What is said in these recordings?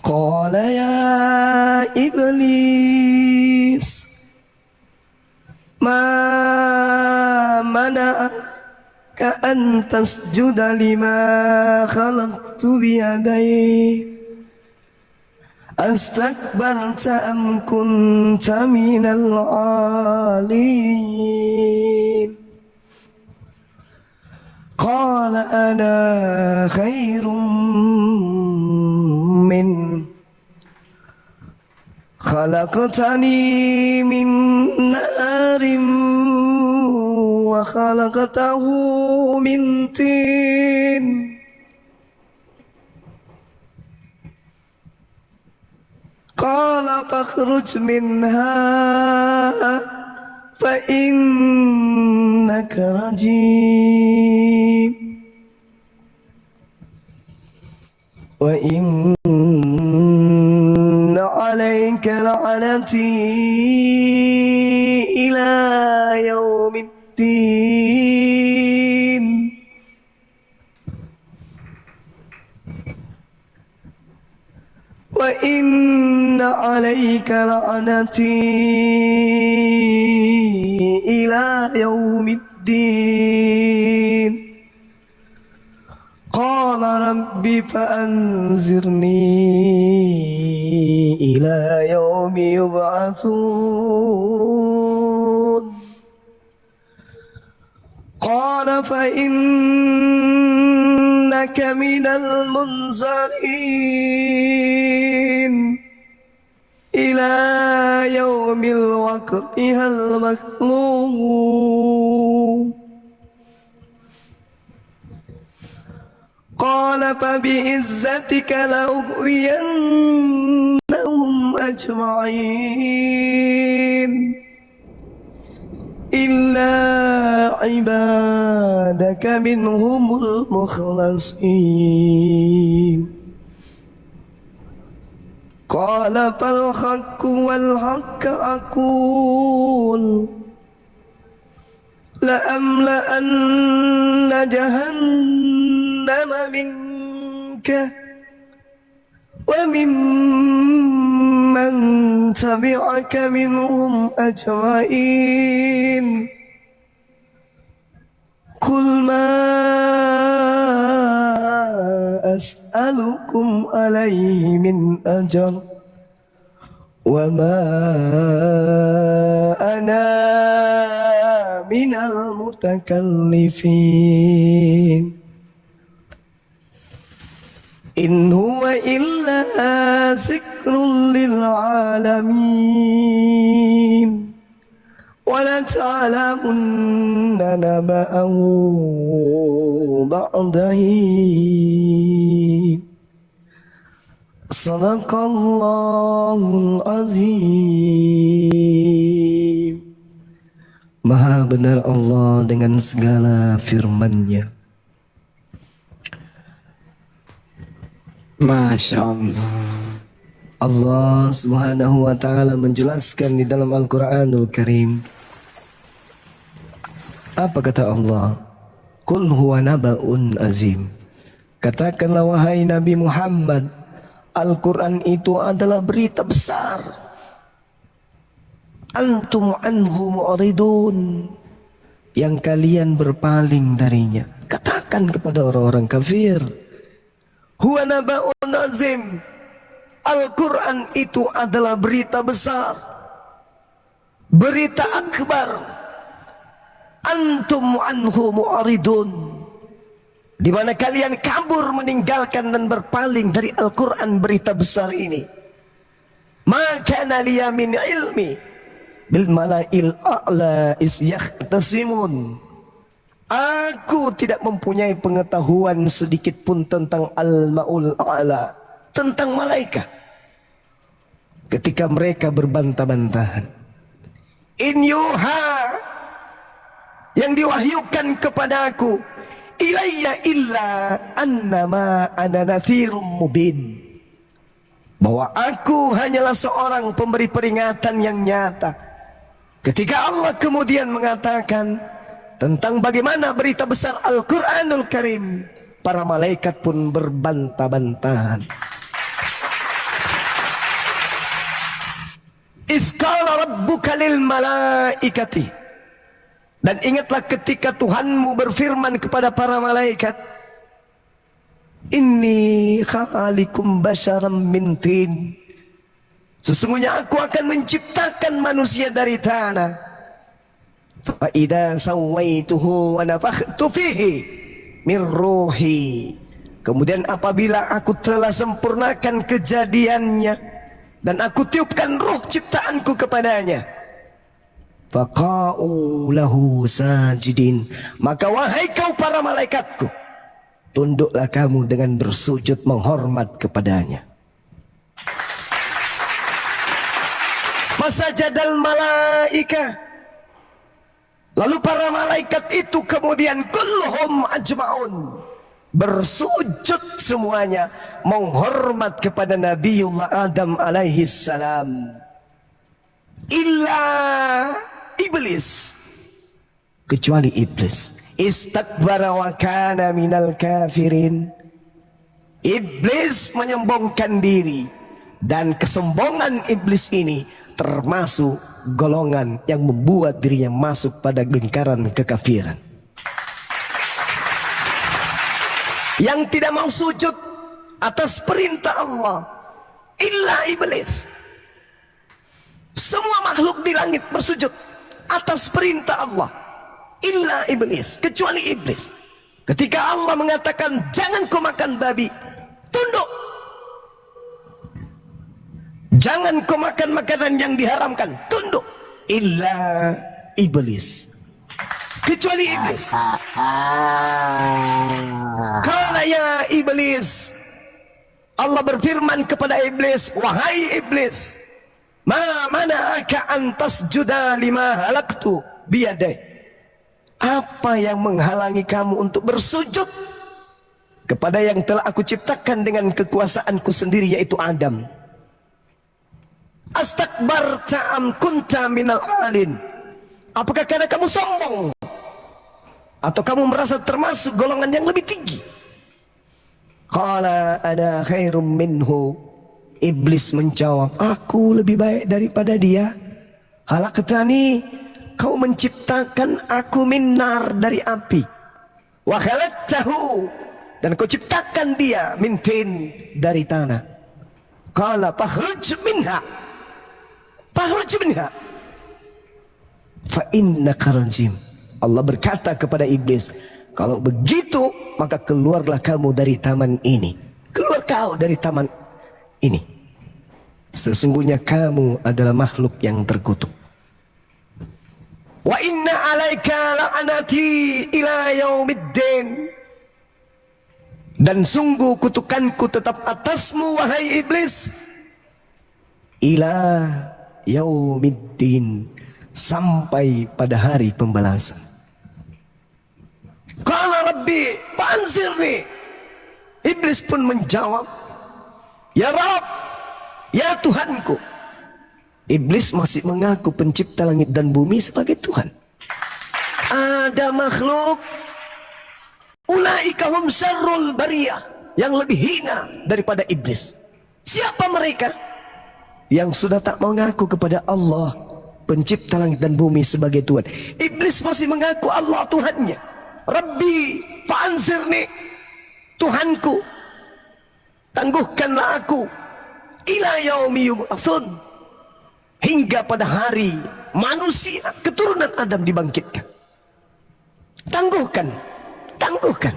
Qala ya iblis ma mana'aka an tasjuda lima khalaqtu biyadayya astakbarta am kunta minal alin. Qala ana khairum min khalaqtani min narin wa khalaqtahu min tin. Qala fakhruj minha fa innaka rajim wa inna alayka la'nati ila yaumiddin. Wa inna alayka la'nati ila yaumiddin. Qala rabbi fa'anzirni ila yaumi yub'atsun. Qala fa innaka minal munzarin ila yaumil waqtihal maklum. Qala fa bi'izzatika la'ughwiyannahum ajma'in illa ibadaka minhumul mukhlasin. Qala fal haqqu wal haqqa aqul la'amla'anna jahannama minka wa mimman tabi'aka minhum ajma'in. Qul ma as'alukum alaihi min ajr wa ma ana minal mutakallifin. In huwa illa zikrun lil alamin wa la ta'lamunna naba'ahu ba'da hin. Sadaqallahul azim. Maha benar Allah dengan segala firman-Nya. Masya Allah. Allah subhanahu wa ta'ala menjelaskan di dalam Al-Quranul Karim. Apa kata Allah? Qul huwa naba'un azim. Katakanlah wahai Nabi Muhammad, Al-Quran itu adalah berita besar. Antum anhu mu'ridun, yang kalian berpaling darinya. Katakan kepada orang-orang kafir, huwa naba'un azim. Al-Quran itu adalah berita besar, berita akbar. Antum anhu mu'ridun, di mana kalian kabur meninggalkan dan berpaling dari Al-Quran berita besar ini. Maka liya min ilmi bil malail a'la is yahtasimun. Aku tidak mempunyai pengetahuan sedikit pun tentang al-ma'ul a'la, tentang malaikat, ketika mereka berbantah-bantahan. In yuha, yang diwahyukan kepadaku, ilayya illa annama ana nadhirum mubin, bahwa aku hanyalah seorang pemberi peringatan yang nyata. Ketika Allah kemudian mengatakan tentang bagaimana berita besar Al-Quranul Karim, para malaikat pun berbantah-bantahan. Izqala rabbuka lil malaikati. Dan ingatlah ketika Tuhanmu berfirman kepada para malaikat, Inni khalikum basyaram min tin. Sesungguhnya aku akan menciptakan manusia dari tanah. Fa idza sawaituhu wa nafakhtu fihi min ruhi. Kemudian apabila aku telah sempurnakan kejadiannya dan aku tiupkan ruh ciptaanku kepadanya, faqa'u lahu sajidin, maka wahai kau para malaikatku, tunduklah kamu dengan bersujud menghormat kepadanya. Fasajadal malaika, lalu para malaikat itu kemudian kulluhum ajma'un, bersujud semuanya menghormat kepada Nabiullah Adam alaihi salam, illa iblis, kecuali iblis. Istakbara wa kana minal kafirin. Iblis menyombongkan diri, dan kesombongan iblis ini termasuk golongan yang membuat dirinya masuk pada lingkaran kekafiran. Yang tidak mau sujud atas perintah Allah illa iblis. Semua makhluk di langit bersujud atas perintah Allah illa iblis, kecuali iblis. Ketika Allah mengatakan jangan kau makan babi, tunduk. Jangan kau makan makanan yang diharamkan, tunduk. Illa iblis, kecuali iblis. Qala ya iblis, Allah berfirman kepada iblis, wahai iblis, ma mana'aka an tasjuda lima halaktu biyadai. Apa yang menghalangi kamu untuk bersujud kepada yang telah aku ciptakan dengan kekuasaanku sendiri, yaitu Adam? Astakbarta am kunta minal alin. Apakah karena kamu sombong atau kamu merasa termasuk golongan yang lebih tinggi? Qala ana khairum minhu. Iblis menjawab, aku lebih baik daripada dia. Khalaqtani, kau menciptakan aku minar, dari api. Wa khalaqtahu, dan kau ciptakan dia min tin, dari tanah. Qala fakhruj minha, fakhruj minha fa innaka rajim. Allah berkata kepada iblis, kalau begitu maka keluarlah kamu dari taman ini. Keluar kau dari taman ini. Sesungguhnya kamu adalah makhluk yang terkutuk. Wa inna alaika la'anati ila yaumiddin. Dan sungguh kutukanku tetap atasmu wahai iblis, ila yaumiddin, sampai pada hari pembalasan. Qala rabbi fa'anzirni. Iblis pun menjawab, ya Rabb, ya Tuhanku. Iblis masih mengaku pencipta langit dan bumi sebagai Tuhan. Ada makhluk, ulaika hum syarrul bariyah, yang lebih hina daripada iblis. Siapa mereka? Yang sudah tak mengaku kepada Allah pencipta langit dan bumi sebagai Tuhan. Iblis masih mengaku Allah Tuhannya. Rabbi fa'anzirni, Tuhanku, tangguhkanlah aku ila yaumi yub'atsun, hingga pada hari manusia keturunan Adam dibangkitkan. Tangguhkan, tangguhkan.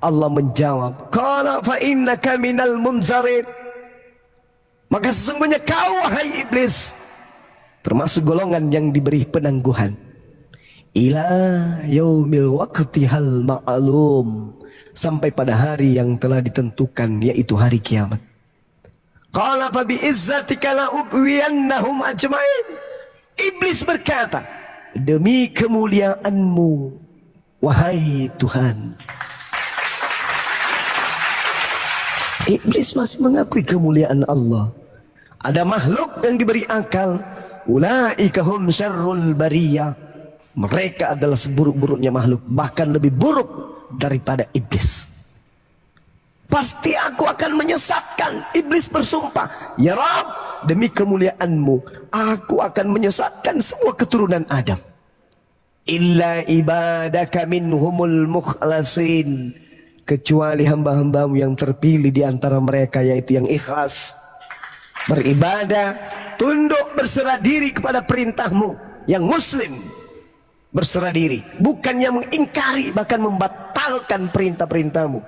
Allah menjawab, qala fa innaka minal munzarin. Maka sesungguhnya kau wahai iblis termasuk golongan yang diberi penangguhan ila yaumil waqtihal ma'lum, sampai pada hari yang telah ditentukan, yaitu hari kiamat. Qala fa bi izzatika la ughwiyannahum ajma'in. Iblis berkata, demi kemuliaanmu wahai Tuhan. Iblis masih mengakui kemuliaan Allah. Ada makhluk yang diberi akal, ulaika hum syarrul bariyah. Mereka adalah seburuk-buruknya makhluk, bahkan lebih buruk daripada iblis. Pasti aku akan menyesatkan. Iblis bersumpah, ya Rabb, demi kemuliaanmu, aku akan menyesatkan semua keturunan Adam. Illa ibadaka minhumul mukhlasin, kecuali hamba-hambamu yang terpilih di antara mereka, yaitu yang ikhlas beribadah, tunduk berserah diri kepada perintahmu, yang muslim berserah diri, bukannya mengingkari bahkan membatalkan perintah-perintahmu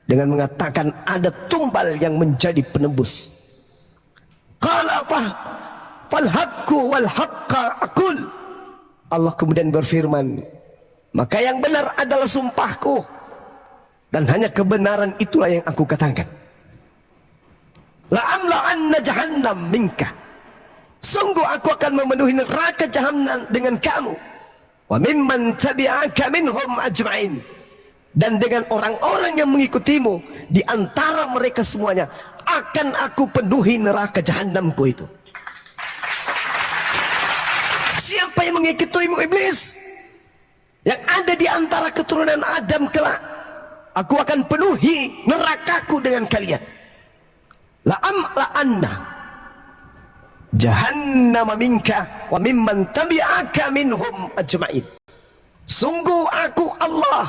dengan mengatakan ada tumbal yang menjadi penebus. Qala apa? Fal haqqu wal haqqa aqul. Allah kemudian berfirman, maka yang benar adalah sumpahku, dan hanya kebenaran itulah yang aku katakan. La'amla'anna jahannam minka, sungguh aku akan memenuhi neraka jahannam dengan kamu, wa mimman tabi'aka minhum ajma'in, dan dengan orang-orang yang mengikutimu di antara mereka semuanya akan aku penuhi neraka jahannamku itu. Siapa yang mengikutimu iblis, yang ada di antara keturunan Adam kelak, aku akan penuhi nerakaku dengan kalian. La'amla'anna jahannama minka wa mimman tabi'aka minhum ajma'in. Sungguh aku Allah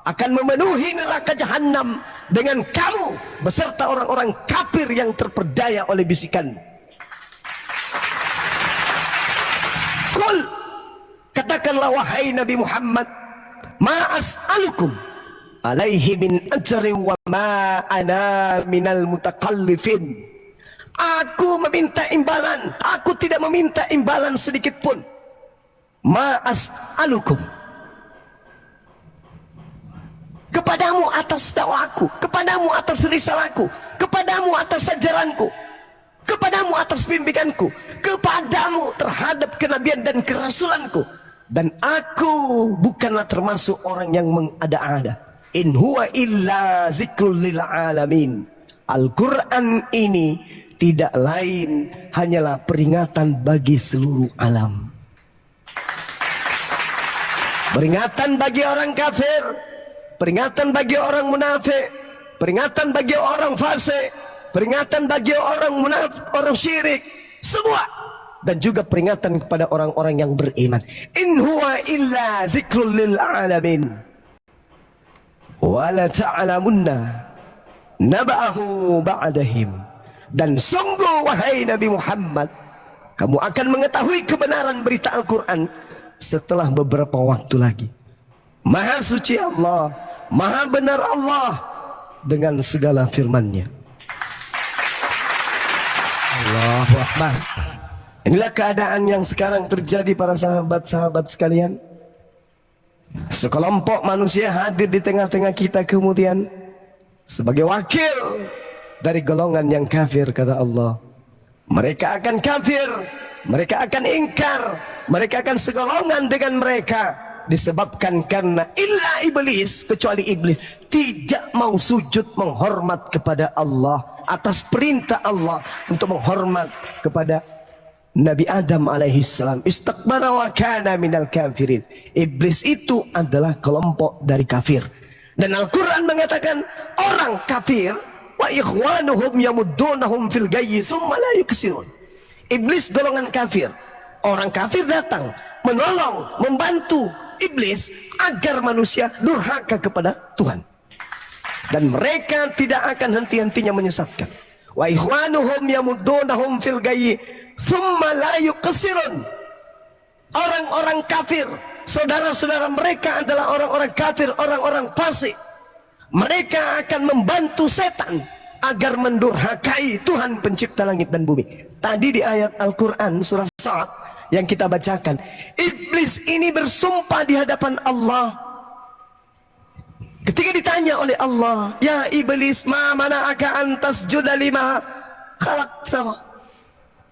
akan memenuhi neraka jahannam dengan kamu beserta orang-orang kafir yang terperdaya oleh bisikan. Qul, katakanlah wahai Nabi Muhammad, ma as'alukum alaihi min ajrin wa ma ana minal mutakallifin. Aku meminta imbalan, aku tidak meminta imbalan sedikit pun. Ma as'alukum, kepadamu atas dakwaku, kepadamu atas risalahku, kepadamu atas ajaranku, kepadamu atas bimbinganku, kepadamu terhadap kenabian dan kerasulanku, dan aku bukanlah termasuk orang yang mengada-ada. In huwa illa zikrul lil alamin. Al-Quran ini tidak lain hanyalah peringatan bagi seluruh alam. Peringatan bagi orang kafir, peringatan bagi orang munafik, peringatan bagi orang fasik, peringatan bagi orang munafik, orang syirik, semua, dan juga peringatan kepada orang-orang yang beriman. In huwa illa zikrul lil alamin wa la ta'lamunna naba'ahu ba'dahim. Dan sungguh wahai Nabi Muhammad, kamu akan mengetahui kebenaran berita Al-Quran setelah beberapa waktu lagi. Maha suci Allah, maha benar Allah dengan segala firman-Nya. Allahu Akbar. Inilah keadaan yang sekarang terjadi para sahabat-sahabat sekalian. Sekelompok manusia hadir di tengah-tengah kita kemudian sebagai wakil dari golongan yang kafir, kata Allah. Mereka akan kafir, mereka akan ingkar, mereka akan segolongan dengan mereka, disebabkan karena illa iblis, kecuali iblis tidak mau sujud menghormat kepada Allah atas perintah Allah untuk menghormat kepada Nabi Adam alaihissalam. Istakbara wa kana minal kafirin. Iblis itu adalah kelompok dari kafir. Dan Al-Quran mengatakan orang kafir wa ikhwanuhum yamuddunahum fil gayyi thumma la yuksirun. Iblis golongan kafir. Orang kafir datang menolong, membantu iblis agar manusia durhaka kepada Tuhan. Dan mereka tidak akan henti-hentinya menyesatkan. Wa ikhwanuhum yamuddunahum fil gayyi thumma la yuksirun. Orang-orang kafir, saudara-saudara mereka adalah orang-orang kafir, orang-orang fasik. Mereka akan membantu setan agar mendurhakai Tuhan pencipta langit dan bumi. Tadi di ayat Al-Quran surah Sa'ad yang kita bacakan, iblis ini bersumpah di hadapan Allah. Ketika ditanya oleh Allah, ya iblis, ma mana'aka an tasjuda lima khalaqta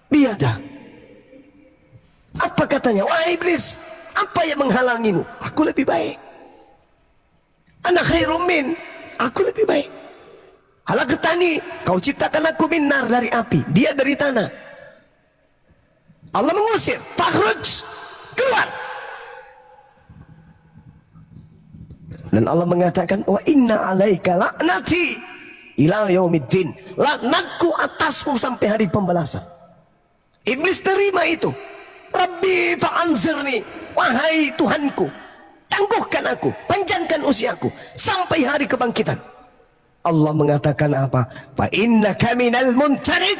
biyada. Apa katanya? Wahai iblis, apa yang menghalangimu? Aku lebih baik. Ana khairum min, aku lebih baik. Halaqtani, kau ciptakan aku min nar, dari api, dia dari tanah. Allah mengusir, fakhruj, keluar. Dan Allah mengatakan, wa inna alaika la'nati ila yaumiddin. Laknatku atasmu sampai hari pembalasan. Iblis terima itu. Rabbi fa'anzirni, wahai Tuhanku, tangguhkan aku, panjangkan usiaku sampai hari kebangkitan. Allah mengatakan apa? Fa innaka minal muntarin.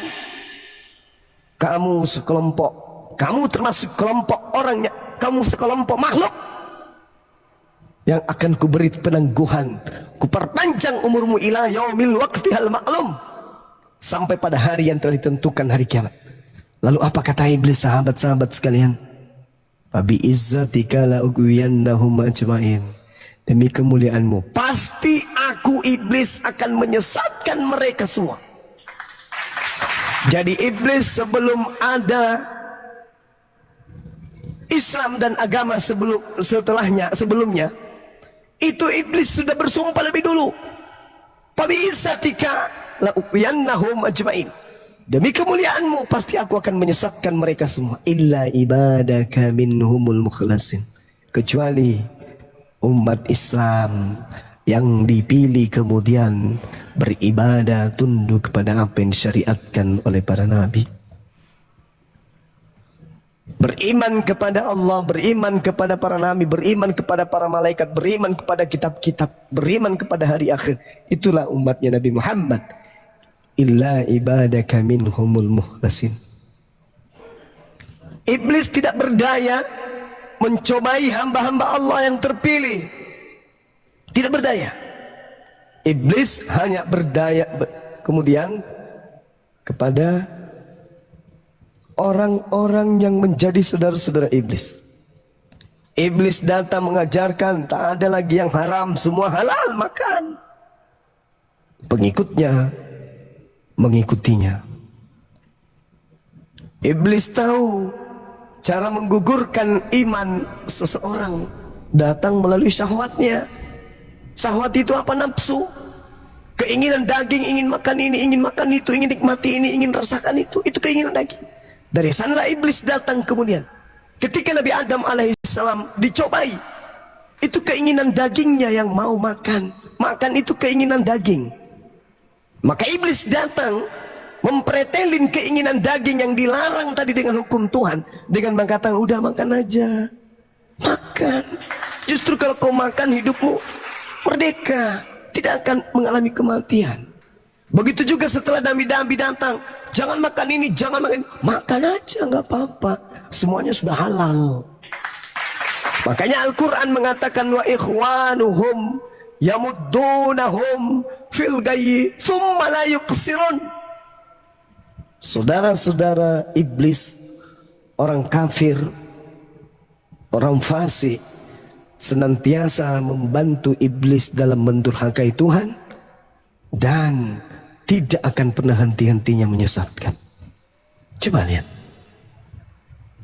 Kamu sekelompok, kamu termasuk kelompok orangnya, kamu sekelompok makhluk yang akan kuberi penangguhan, kuperpanjang umurmu ila yaumil waqtihal ma'lum, sampai pada hari yang telah ditentukan, hari kiamat. Lalu apa kata iblis, sahabat-sahabat sekalian? Fabi izzatika la ughwiyannahum ajmain. Demi kemuliaanmu, pasti aku iblis akan menyesatkan mereka semua. Jadi iblis sebelum ada Islam dan agama sebelumnya itu iblis sudah bersumpah lebih dulu. Fabi izzatika la ughwiyannahum ajmain. Demi kemuliaanmu pasti aku akan menyesatkan mereka semua. Illa ibadaka minhumul mukhlasin. Kecuali umat Islam yang dipilih kemudian beribadah tunduk kepada apa yang disyariatkan oleh para nabi. Beriman kepada Allah, beriman kepada para nabi, beriman kepada para malaikat, beriman kepada kitab-kitab, beriman kepada hari akhir. Itulah umatnya Nabi Muhammad. Illa ibadaka minhumul mukhlasin. Iblis tidak berdaya mencobai hamba-hamba Allah yang terpilih. Tidak berdaya. Iblis hanya berdaya kemudian kepada orang-orang yang menjadi saudara-saudara iblis. Iblis datang mengajarkan tak ada lagi yang haram, semua halal makan. Pengikutnya mengikutinya. Iblis tahu cara menggugurkan iman seseorang, datang melalui syahwatnya. Syahwat itu apa? Nafsu, keinginan daging, ingin makan ini, ingin makan itu, ingin nikmati ini, ingin rasakan itu keinginan daging. Dari sanalah iblis datang kemudian. Ketika Nabi Adam alaihissalam dicobai, itu keinginan dagingnya yang mau makan itu keinginan daging. Maka iblis datang mempretelin keinginan daging yang dilarang tadi dengan hukum Tuhan, dengan mengatakan udah makan aja, makan. Justru kalau kau makan hidupmu merdeka, tidak akan mengalami kematian. Begitu juga setelah nabi-nabi datang, jangan makan ini, jangan makan ini. Makan aja nggak apa-apa, semuanya sudah halal. Makanya Al-Quran mengatakan wa ikhwanuhum yamuddunahum fil gayyi thumma la yuqsirun. Saudara-saudara iblis, orang kafir, orang fasik, senantiasa membantu iblis dalam mendurhakai Tuhan dan tidak akan pernah henti-hentinya menyesatkan. Coba lihat,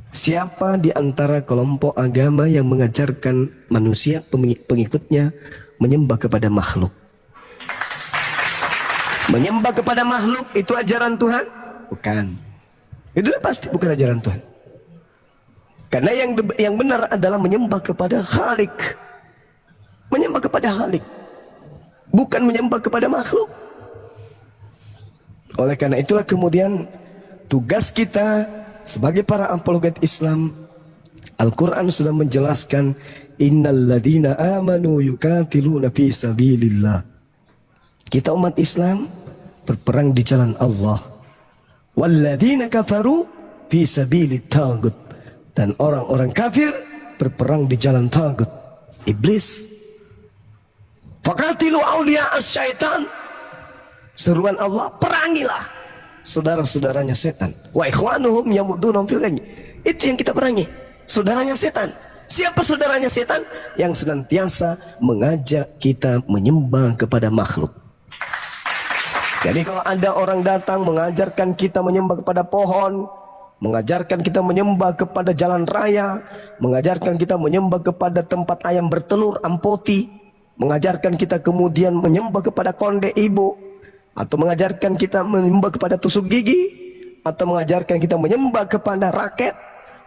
siapa di antara kelompok agama yang mengajarkan manusia pengikutnya menyembah kepada makhluk? Menyembah kepada makhluk itu ajaran Tuhan? Bukan. Itu pasti bukan ajaran Tuhan. Karena yang benar adalah menyembah kepada Khalik. Menyembah kepada Khalik, bukan menyembah kepada makhluk. Oleh karena itulah kemudian tugas kita sebagai para apologet Islam, Al-Quran sudah menjelaskan innalladzina amanu yuqatiluna fi sabilillah. Kita umat Islam berperang di jalan Allah. Walladzina kafaru fi sabilit tagut. Dan orang-orang kafir berperang di jalan tagut, iblis. Faqatilu awliya as-syaitan. Seruan Allah, perangilah saudara-saudaranya setan. Wa ikhwanuhum yamuddunahum fil ghayyi. Itu yang kita perangi, saudaranya setan. Siapa saudaranya setan? Yang senantiasa mengajak kita menyembah kepada makhluk. Jadi kalau ada orang datang mengajarkan kita menyembah kepada pohon, mengajarkan kita menyembah kepada jalan raya, mengajarkan kita menyembah kepada tempat ayam bertelur, ampoti, mengajarkan kita kemudian menyembah kepada konde ibu, atau mengajarkan kita menyembah kepada tusuk gigi, atau mengajarkan kita menyembah kepada raket,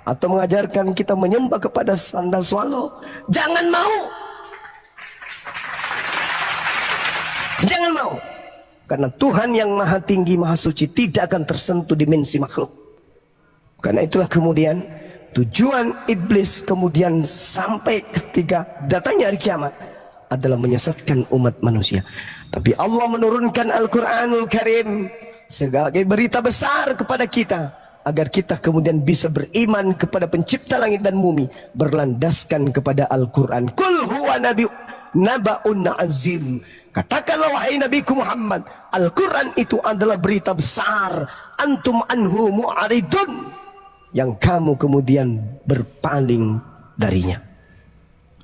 atau mengajarkan kita menyembah kepada sandal swallow, jangan mau. Jangan mau. Karena Tuhan yang maha tinggi, maha suci tidak akan tersentuh dimensi makhluk. Karena itulah kemudian tujuan iblis kemudian sampai ketika datangnya hari kiamat adalah menyesatkan umat manusia. Tapi Allah menurunkan Al-Quranul Karim sebagai berita besar kepada kita, agar kita kemudian bisa beriman kepada pencipta langit dan bumi, berlandaskan kepada Al-Quran. Qul huwa naba'un azim. Katakanlah wahai Nabiku Muhammad, Al-Quran itu adalah berita besar. Antum anhu mu'aridun, yang kamu kemudian berpaling darinya.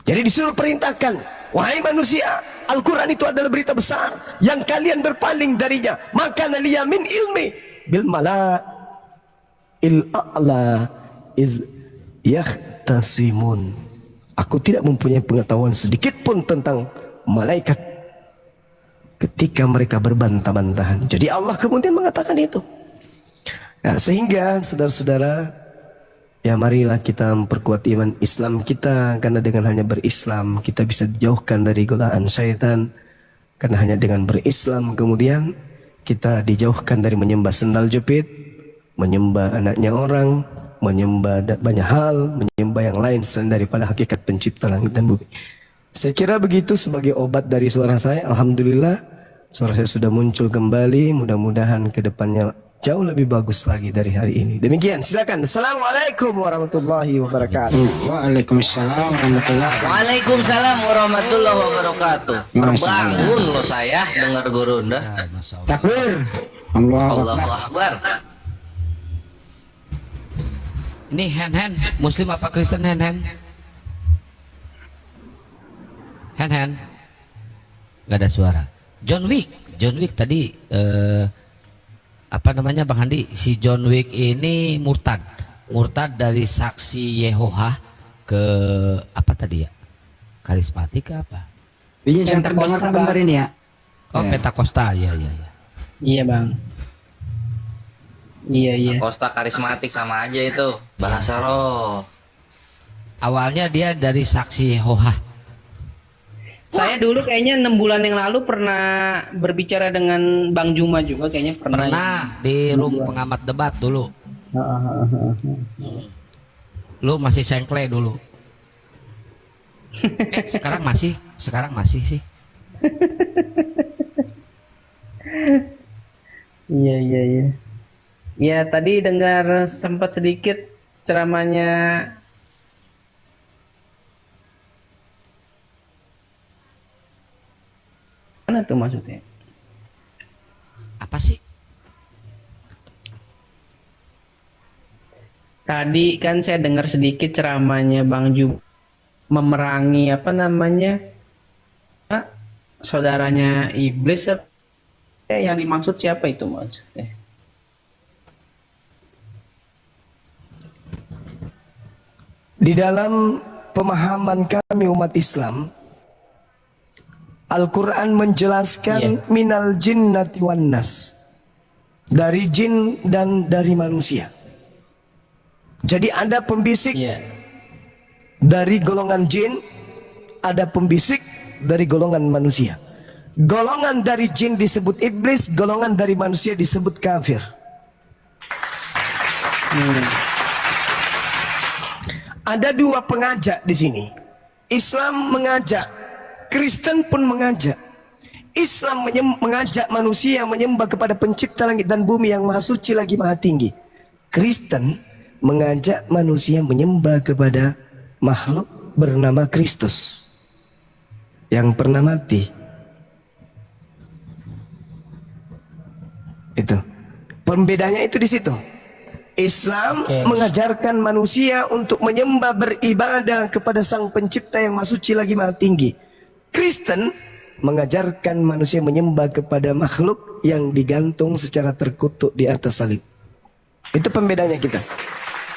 Jadi disuruh perintahkan, wahai manusia, Al-Quran itu adalah berita besar yang kalian berpaling darinya. Maka naliya min ilmi bil mala'il a'la iz yahtasimun. Aku tidak mempunyai pengetahuan sedikit pun tentang malaikat ketika mereka berbantah-bantahan. Jadi Allah kemudian mengatakan itu. Nah, sehingga saudara-saudara, ya marilah kita memperkuat iman Islam kita, karena dengan hanya berislam kita bisa dijauhkan dari godaan syaitan. Karena hanya dengan berislam kemudian kita dijauhkan dari menyembah sendal jepit, menyembah anaknya orang, menyembah banyak hal, menyembah yang lain selain daripada hakikat pencipta langit dan bumi. Saya kira begitu sebagai obat dari suara saya. Alhamdulillah suara saya sudah muncul kembali. Mudah-mudahan ke depannya jauh lebih bagus lagi dari hari ini. Demikian, silakan. Assalamualaikum warahmatullahi wabarakatuh. Waalaikumsalam warahmatullahi wabarakatuh. Waalaikumsalam warahmatullahi wabarakatuh. Terbangun loh saya dengar gurunda. Takbir. Allahu Allahu Akbar. Akbar. Ini hand Muslim apa Kristen hand? Hand. Gak ada suara. John Wick tadi apa namanya Bang Handi? Si John Wick ini murtad dari saksi Yehoha ke apa tadi ya? Karismatik apa? Izin saya perdengarkan bentar ini ya. Oh, Pentakosta, ya. Iya bang. Iya. Kosta karismatik sama aja itu. Bahasa roh. Awalnya dia dari saksi Yehoha. Saya dulu kayaknya 6 bulan yang lalu pernah berbicara dengan Bang Juma juga kayaknya pernah. Pernah di room pengamat debat dulu. Lu masih sengkle dulu. Sekarang masih sih. Iya. Ya tadi dengar sempat sedikit ceramahnya mana tuh maksudnya? Apa sih? Tadi kan saya dengar sedikit ceramahnya Bang Juma memerangi apa namanya? Saudaranya iblis apa? Yang dimaksud siapa itu maksudnya? Di dalam pemahaman kami umat Islam, Al-Quran menjelaskan minal jinnati wan nas, dari jin dan dari manusia. Jadi ada pembisik dari golongan jin, ada pembisik dari golongan manusia. Golongan dari jin disebut iblis, golongan dari manusia disebut kafir. Ada dua pengajak di sini. Islam mengajak, Kristen pun mengajak. Islam mengajak manusia menyembah kepada pencipta langit dan bumi yang maha suci lagi maha tinggi. Kristen mengajak manusia menyembah kepada makhluk bernama Kristus yang pernah mati. Itu pembedanya, itu di situ. Islam mengajarkan manusia untuk menyembah beribadah kepada sang pencipta yang maha suci lagi maha tinggi. Kristen mengajarkan manusia menyembah kepada makhluk yang digantung secara terkutuk di atas salib. Itu pembedanya kita.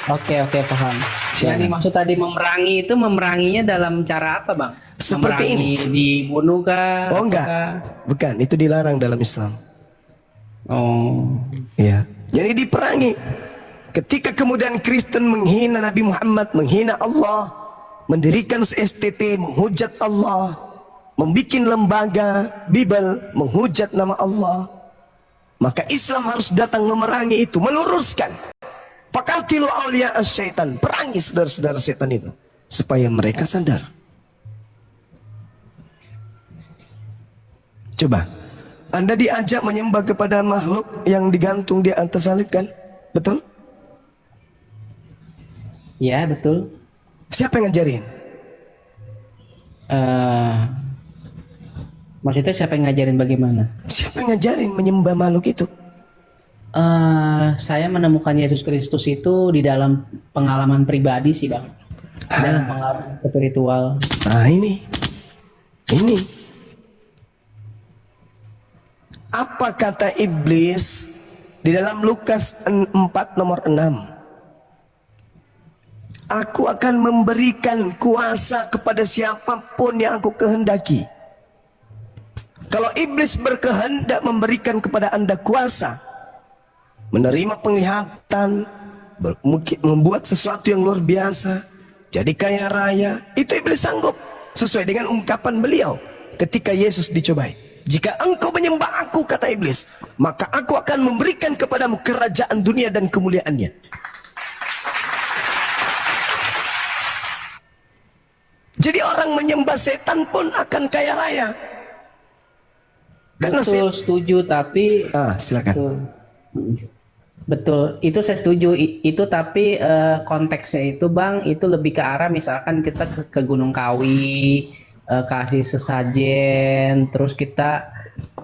Oke, paham. Yang dimaksud tadi memerangi itu memeranginya dalam cara apa bang? Seperti memerangi ini. Dibunuh kah? Oh enggak, bukan. Itu dilarang dalam Islam. Oh. Ya, jadi diperangi. Ketika kemudian Kristen menghina Nabi Muhammad, menghina Allah, mendirikan STT, menghujat Allah, membikin lembaga Bible, menghujat nama Allah, Maka Islam harus datang memerangi itu, meluruskan. Faqatilu awliya syaitan, perangi saudara-saudara setan itu supaya mereka sadar. Coba, Anda diajak menyembah kepada makhluk yang digantung di atas salib kan? Betul? Ya, betul. Siapa yang ngajarin? Maksudnya siapa yang ngajarin bagaimana? Siapa yang ngajarin menyembah makhluk itu? Saya menemukan Yesus Kristus itu di dalam pengalaman pribadi sih, Bang. Dalam pengalaman spiritual. Nah ini. Apa kata iblis di dalam Lukas 4 nomor 6? Aku akan memberikan kuasa kepada siapapun yang aku kehendaki. Kalau iblis berkehendak memberikan kepada Anda kuasa, menerima penglihatan, membuat sesuatu yang luar biasa, jadi kaya raya, itu iblis sanggup. Sesuai dengan ungkapan beliau ketika Yesus dicobai. Jika engkau menyembah aku, kata iblis, maka aku akan memberikan kepadamu kerajaan dunia dan kemuliaannya. Jadi orang menyembah setan pun akan kaya raya. Karena Betul, setuju, tapi silakan. Betul, itu saya setuju. Itu tapi konteksnya itu, Bang, itu lebih ke arah misalkan kita ke Gunung Kawi, kasih sesajen, terus kita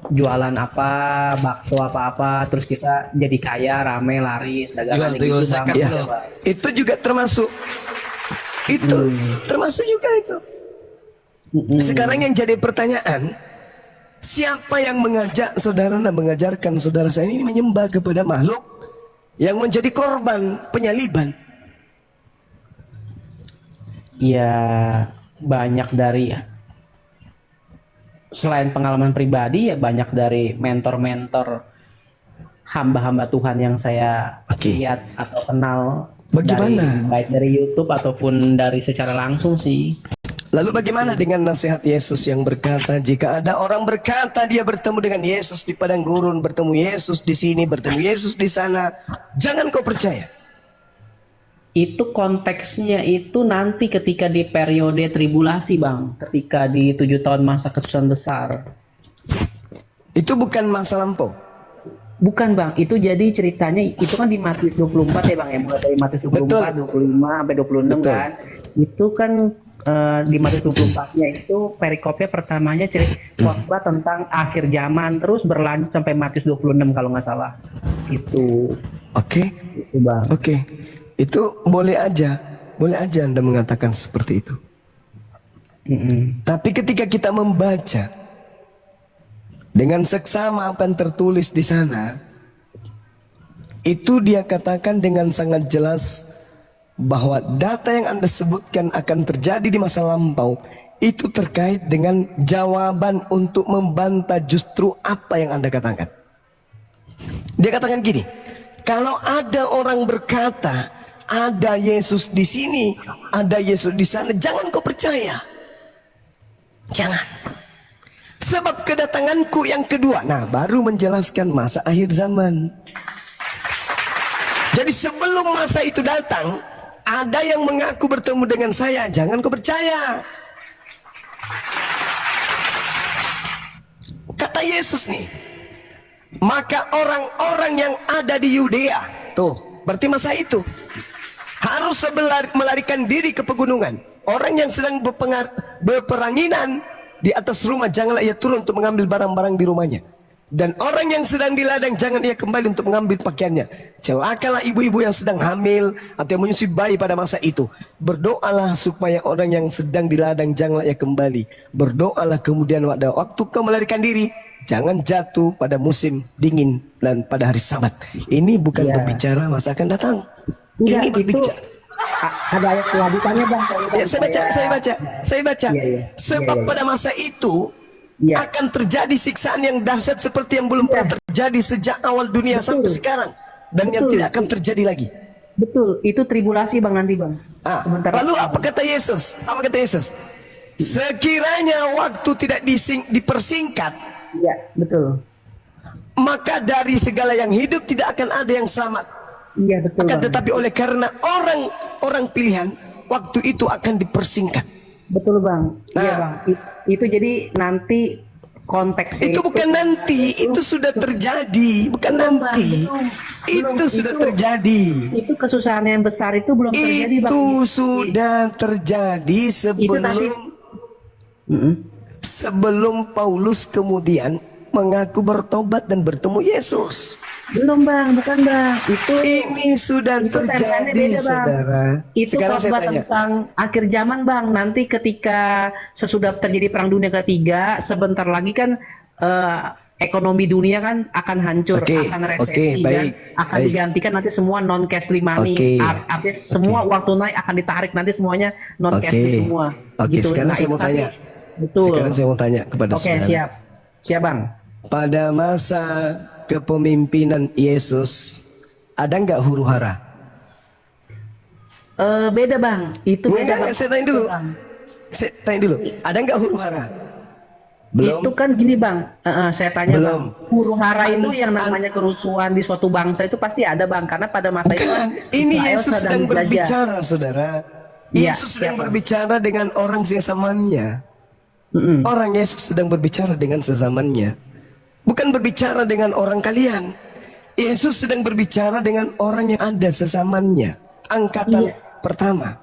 jualan apa, bakso apa-apa, terus kita jadi kaya, rame, laris, dagangan gitu, Bang. Ya, itu juga termasuk. Itu termasuk juga itu. Sekarang yang jadi pertanyaan, siapa yang mengajak saudara dan mengajarkan saudara saya ini menyembah kepada makhluk yang menjadi korban penyaliban? Ya, banyak dari, selain pengalaman pribadi, ya banyak dari mentor-mentor hamba-hamba Tuhan yang saya lihat atau kenal. Bagaimana? Baik dari YouTube ataupun dari secara langsung sih. Lalu bagaimana dengan nasihat Yesus yang berkata, jika ada orang berkata dia bertemu dengan Yesus di padang gurun, bertemu Yesus di sini, bertemu Yesus di sana, jangan kau percaya. Itu konteksnya itu nanti ketika di periode tribulasi, Bang. Ketika di 7 tahun masa kesusahan besar. Itu bukan masa lampau. Bukan, Bang, itu jadi ceritanya itu kan di Matius 24 ya, Bang, ya, mulai dari Matius 24, 25 sampai 26. Betul. Kan. Itu kan di Matius 24-nya itu perikopnya pertamanya khotbah tentang akhir zaman, terus berlanjut sampai Matius 26 kalau nggak salah. Itu. Oke. Itu, Bang. Oke. Itu boleh aja Anda mengatakan seperti itu. Tapi ketika kita membaca dengan seksama apa yang tertulis di sana, itu dia katakan dengan sangat jelas bahwa data yang Anda sebutkan akan terjadi di masa lampau itu terkait dengan jawaban untuk membantah justru apa yang Anda katakan. Dia katakan gini, kalau ada orang berkata ada Yesus di sini, ada Yesus di sana, jangan kau percaya. Jangan. Sebab kedatanganku yang kedua, nah baru menjelaskan masa akhir zaman. Jadi sebelum masa itu datang, ada yang mengaku bertemu dengan saya, jangan kau percaya. Kata Yesus nih, maka orang-orang yang ada di Yudea, tuh berarti masa itu, harus melarikan diri ke pegunungan. Orang yang sedang berperanginan di atas rumah, janganlah ia turun untuk mengambil barang-barang di rumahnya. Dan orang yang sedang di ladang, jangan ia kembali untuk mengambil pakaiannya. Celakalah ibu-ibu yang sedang hamil atau yang menyusui bayi pada masa itu. Berdoalah supaya orang yang sedang di ladang, janganlah ia kembali. Berdoalah kemudian waktu kau melarikan diri, jangan jatuh pada musim dingin dan pada hari Sabat. Ini bukan berbicara masa akan datang. Enggak, ini berbicara. Ada ayat kelanjutannya, Bang. Ya, saya baca. Sebab pada masa itu akan terjadi siksaan yang dahsyat seperti yang belum pernah terjadi sejak awal dunia sampai sekarang, dan yang tidak akan terjadi lagi. Betul, itu tribulasi, Bang, nanti, Bang. Lalu apa kata Yesus? Sekiranya waktu tidak dipersingkat, ya, betul, maka dari segala yang hidup tidak akan ada yang selamat. Iya betul. Akan Bang. tetapi oleh karena orang pilihan, waktu itu akan dipersingkat. Betul bang. Iya Nah. bang. Itu jadi nanti konteksnya Itu bukan nanti, itu sudah terjadi, bukan nanti. Itu sudah terjadi. Itu kesusahan yang besar itu belum terjadi bang. Itu sudah terjadi Itu tadi. sebelum Paulus kemudian mengaku bertobat dan bertemu Yesus. Belum bang, bukan bang. Ini sudah itu terjadi, timeline-nya beda, Bang. saudara. Itu Sekarang saya khotbah tanya, tentang akhir zaman bang. Nanti ketika sesudah terjadi perang dunia ketiga, sebentar lagi kan ekonomi dunia kan akan hancur, Oke, akan resesi, oke, baik, dan akan baik. digantikan nanti semua non cash money. Oke, Artinya semua uang tunai akan ditarik nanti semuanya non cash Oke. semua. Oke, sekarang saya itu mau tanya. Betul. Sekarang saya mau tanya kepada Oke, saudara. siap. Siap bang. Pada masa kepemimpinan Yesus, ada nggak huru hara? Beda bang. Itu beda bang. Saya tanya dulu. Bang. Saya tanya dulu. Ada nggak huru hara? Belum. Itu kan gini bang, saya tanya Belum. bang, huru hara itu yang namanya kerusuhan di suatu bangsa itu pasti ada bang, karena pada masa itu kan Bukan. Ini Israel Yesus sedang dijajah. berbicara, saudara. Iya, Yesus sedang siapa? berbicara dengan orang sesamanya. Orang Yesus sedang berbicara dengan sesamanya. Bukan berbicara dengan orang kalian. Yesus sedang berbicara dengan orang yang ada sesamanya. Angkatan pertama.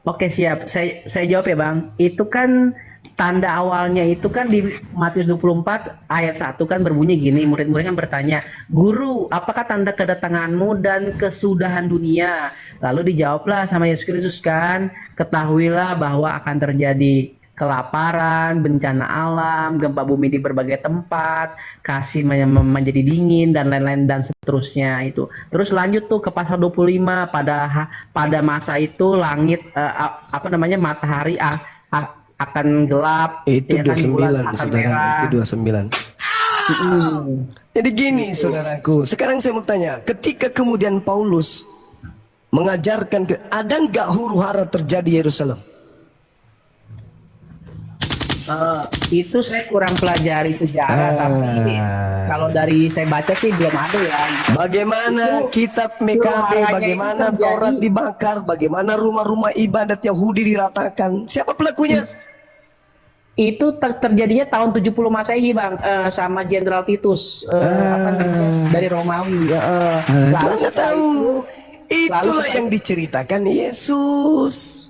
Oke siap, saya jawab ya bang. Itu kan tanda awalnya itu kan di Matius 24 ayat 1 kan berbunyi gini, murid-murid kan bertanya, Guru, apakah tanda kedatanganmu dan kesudahan dunia? Lalu dijawablah sama Yesus Kristus kan, ketahuilah bahwa akan terjadi kelaparan, bencana alam, gempa bumi di berbagai tempat, kasih menjadi dingin dan lain-lain dan seterusnya itu. Terus lanjut tuh ke pasal 25 pada masa itu langit matahari akan gelap. Itu ya kan, bulan 29, akan saudara. merah. Itu 29. Jadi gini, saudaraku. Sekarang saya mau tanya, ketika kemudian Paulus mengajarkan ada nggak huru hara terjadi di Yerusalem? Itu saya kurang pelajari sejarah, tapi kalau dari saya baca sih belum ada ya. Bagaimana kitab MKB, hara-haranya bagaimana itu terjadi. Taurat dibakar, bagaimana rumah-rumah ibadat Yahudi diratakan. Siapa pelakunya? Itu terjadinya tahun 70 Masehi bang, sama Jenderal Titus dari Romawi. Itu Anda tahu. Itulah lalu yang diceritakan Yesus.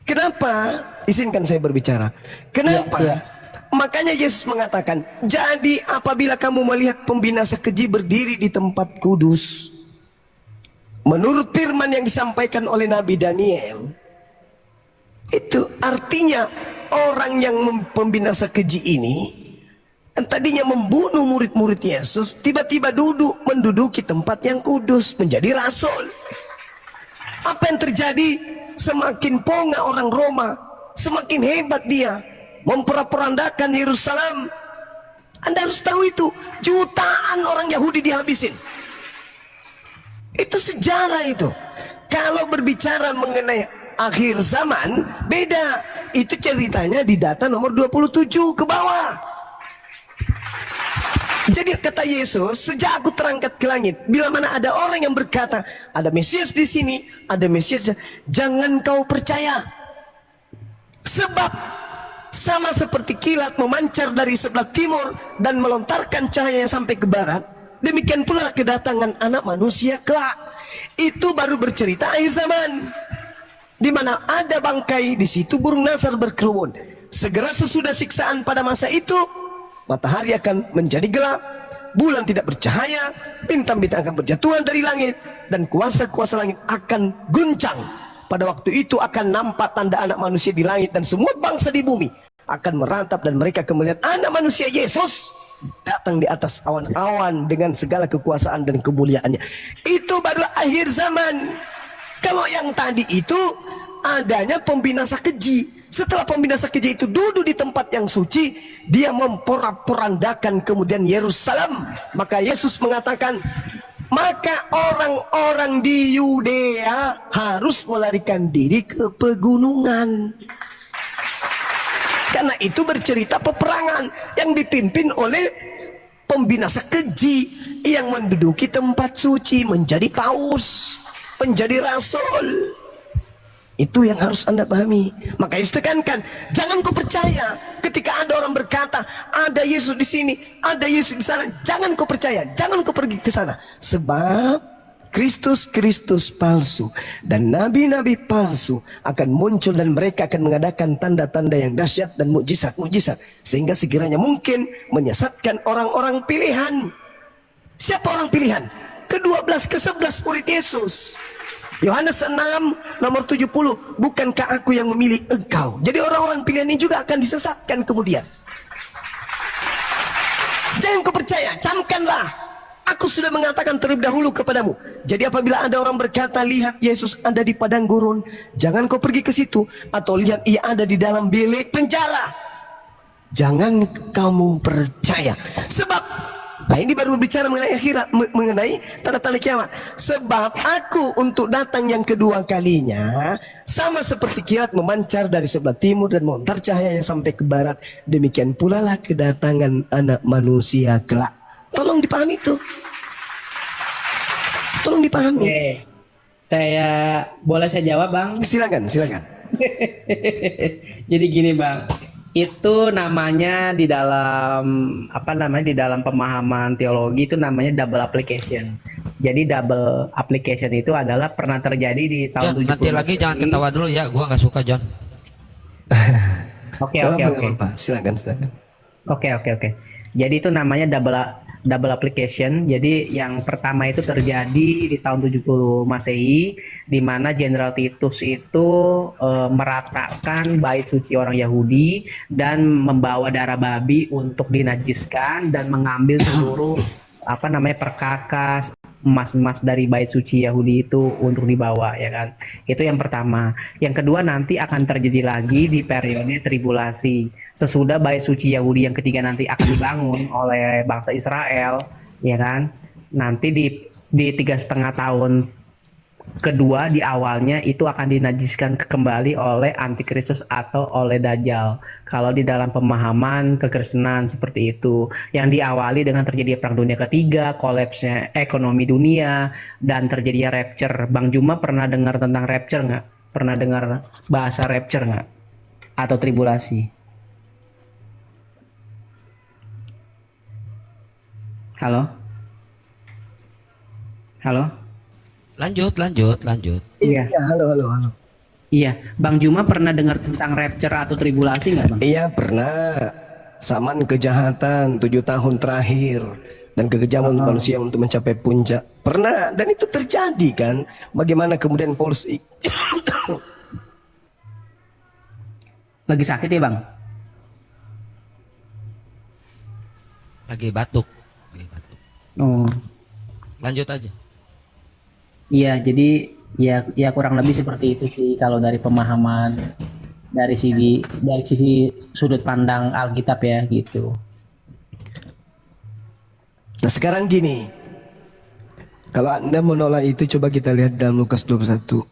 Kenapa? Izinkan saya berbicara. Kenapa? Ya. Makanya Yesus mengatakan, jadi apabila kamu melihat pembinasa keji berdiri di tempat kudus, menurut firman yang disampaikan oleh Nabi Daniel, itu artinya orang yang pembinasa keji ini, yang tadinya membunuh murid-murid Yesus, tiba-tiba menduduki tempat yang kudus, menjadi rasul. Apa yang terjadi? Semakin ponga orang Roma, semakin hebat dia memperandakan Yerusalem. Anda harus tahu itu, jutaan orang Yahudi dihabisin. Itu sejarah itu. Kalau berbicara mengenai akhir zaman, beda. Itu ceritanya di data nomor 27 ke bawah. Jadi kata Yesus, sejak aku terangkat ke langit, bila mana ada orang yang berkata, ada Mesias di sini, ada Mesias, jangan kau percaya. Sebab sama seperti kilat memancar dari sebelah timur dan melontarkan cahaya sampai ke barat, demikian pula kedatangan anak manusia kelak. Itu baru bercerita akhir zaman, di mana ada bangkai, di situ burung nasar berkerumun. Segera sesudah siksaan pada masa itu, matahari akan menjadi gelap, bulan tidak bercahaya, bintang-bintang akan berjatuhan dari langit, dan kuasa-kuasa langit akan guncang. Pada waktu itu akan nampak tanda anak manusia di langit, dan semua bangsa di bumi akan merantap, dan mereka akan melihat anak manusia Yesus datang di atas awan-awan dengan segala kekuasaan dan kemuliaannya. Itu baru akhir zaman. Kalau yang tadi itu adanya pembinasa keji. Setelah pembinasa keji itu duduk di tempat yang suci, dia memporak-porandakan kemudian Yerusalem. Maka Yesus mengatakan, maka orang-orang di Yudea harus melarikan diri ke pegunungan. Karena itu bercerita peperangan yang dipimpin oleh pembinasa keji. yang menduduki tempat suci, menjadi paus, menjadi rasul. Itu yang harus Anda pahami. Makanya ditekankan, jangan kau percaya ketika ada orang berkata ada Yesus di sini, ada Yesus di sana. Jangan kau percaya, jangan kau pergi ke sana. Sebab Kristus palsu dan nabi-nabi palsu akan muncul dan mereka akan mengadakan tanda-tanda yang dahsyat dan mukjizat-mukjizat sehingga sekiranya mungkin menyesatkan orang-orang pilihan. Siapa orang pilihan? Ke-12, ke-11 murid Yesus. Yohanes 6 nomor 70, bukankah aku yang memilih engkau? Jadi orang-orang pilihan ini juga akan disesatkan kemudian. Jangan kau percaya, camkanlah. Aku sudah mengatakan terlebih dahulu kepadamu. Jadi apabila ada orang berkata, lihat Yesus ada di padang gurun, jangan kau pergi ke situ. Atau lihat ia ada di dalam bilik penjara, jangan kamu percaya. Sebab nah ini baru berbicara mengenai akhirat, mengenai tanda-tanda kiamat. Sebab aku untuk datang yang kedua kalinya sama seperti kilat memancar dari sebelah timur dan memancar cahayanya sampai ke barat. Demikian pula lah kedatangan anak manusia kelak. Tolong dipahami itu. Tolong dipahami. Oke. Boleh saya jawab, Bang? Silakan. Jadi gini, Bang. Itu namanya di dalam di dalam pemahaman teologi itu namanya double application. Jadi double application itu adalah pernah terjadi di tahun John, 70. nanti lagi jangan ketawa dulu ya, gua nggak suka John. Oke. Silakan. Oke. Jadi itu namanya double application. Jadi yang pertama itu terjadi di tahun 70 Masehi, di mana Jenderal Titus itu meratakan bait suci orang Yahudi dan membawa darah babi untuk dinajiskan dan mengambil seluruh perkakas emas-emas dari bait suci Yahudi itu untuk dibawa, ya kan. Itu yang pertama. Yang kedua nanti akan terjadi lagi di periode tribulasi. Sesudah bait suci Yahudi yang ketiga nanti akan dibangun oleh bangsa Israel, ya kan. Nanti di 3,5 tahun kedua di awalnya itu akan dinajiskan kembali oleh antikristus atau oleh dajjal. Kalau di dalam pemahaman kekristenan seperti itu, yang diawali dengan terjadi perang dunia ketiga, kolapsnya ekonomi dunia, dan terjadinya rapture. Bang Juma pernah dengar tentang rapture nggak? Pernah dengar bahasa rapture nggak? Atau tribulasi? Halo? Lanjut. Iya. Halo. Iya, Bang Juma pernah dengar tentang rapture atau tribulasi nggak, Bang? Iya pernah. Zaman kejahatan 7 tahun terakhir dan kekejaman manusia untuk mencapai puncak. Pernah, dan itu terjadi kan. Bagaimana kemudian Paulus Lagi sakit ya, Bang? Lagi batuk. Oh. Lanjut aja. Iya, jadi ya kurang lebih seperti itu sih kalau dari pemahaman dari sisi sudut pandang Alkitab ya gitu. Nah sekarang gini, kalau Anda menolak itu coba kita lihat dalam Lukas 21.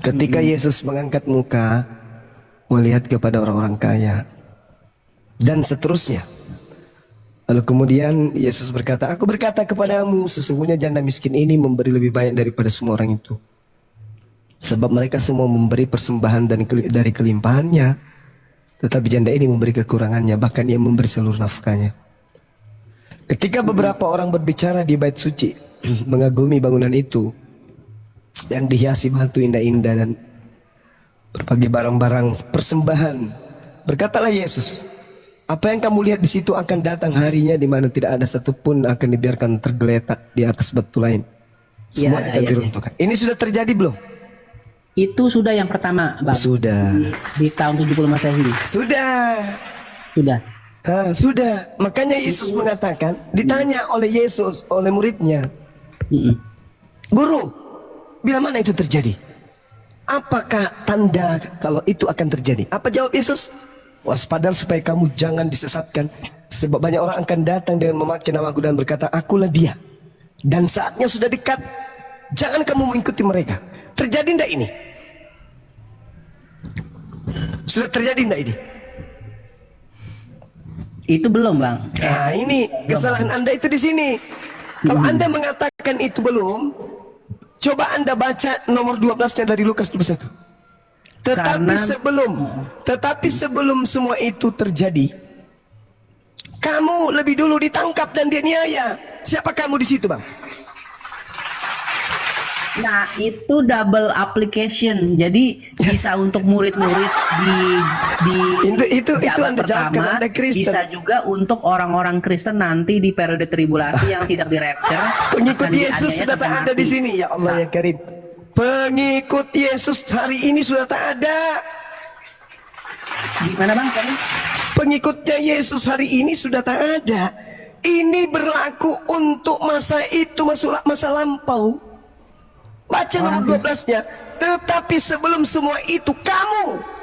Ketika Yesus mengangkat muka melihat kepada orang-orang kaya dan seterusnya. Lalu kemudian Yesus berkata, aku berkata kepadamu, sesungguhnya janda miskin ini memberi lebih banyak daripada semua orang itu. Sebab mereka semua memberi persembahan dari kelimpahannya, tetapi janda ini memberi kekurangannya, bahkan ia memberi seluruh nafkahnya. Ketika beberapa orang berbicara di bait suci, mengagumi bangunan itu, yang dihiasi batu indah-indah dan berbagai barang-barang persembahan, berkatalah Yesus, apa yang kamu lihat di situ akan datang harinya di mana tidak ada satupun akan dibiarkan tergeletak di atas batu lain. Semua akan diruntuhkan. Ini sudah terjadi belum? Itu sudah yang pertama, Bang. Sudah. Di tahun 70 Masehi. Sudah. Sudah. Makanya Yesus mengatakan, ditanya oleh Yesus, oleh muridnya, Guru, bila mana itu terjadi? Apakah tanda kalau itu akan terjadi? Apa jawab Yesus? Waspadalah supaya kamu jangan disesatkan, sebab banyak orang akan datang dengan memakai namaku dan berkata, akulah dia. Dan saatnya sudah dekat, jangan kamu mengikuti mereka. Terjadi enggak ini? Sudah terjadi enggak ini? Itu belum, Bang. Nah, ini kesalahan Anda itu di sini. Kalau Anda mengatakan itu belum, coba Anda baca nomor 12-nya dari Lukas 21. Tetapi sebelum semua itu terjadi, kamu lebih dulu ditangkap dan dianiaya. Siapa kamu di situ, Bang? Nah, itu double application. Jadi bisa untuk murid-murid Itu abad Anda jawabkan, pertama, Anda Kristen. bisa juga untuk orang-orang Kristen nanti di periode tribulasi yang tidak di-rapture. Pengikut dan Yesus dianiaya sudah tak sampai ada di mati. sini, ya Allah ya Karim. Pengikut Yesus hari ini sudah tak ada. Gimana, Bang? Tadi? Pengikutnya Yesus hari ini sudah tak ada. Ini berlaku untuk masa itu, masa lampau. Baca nomor 12-nya. Tetapi sebelum semua itu,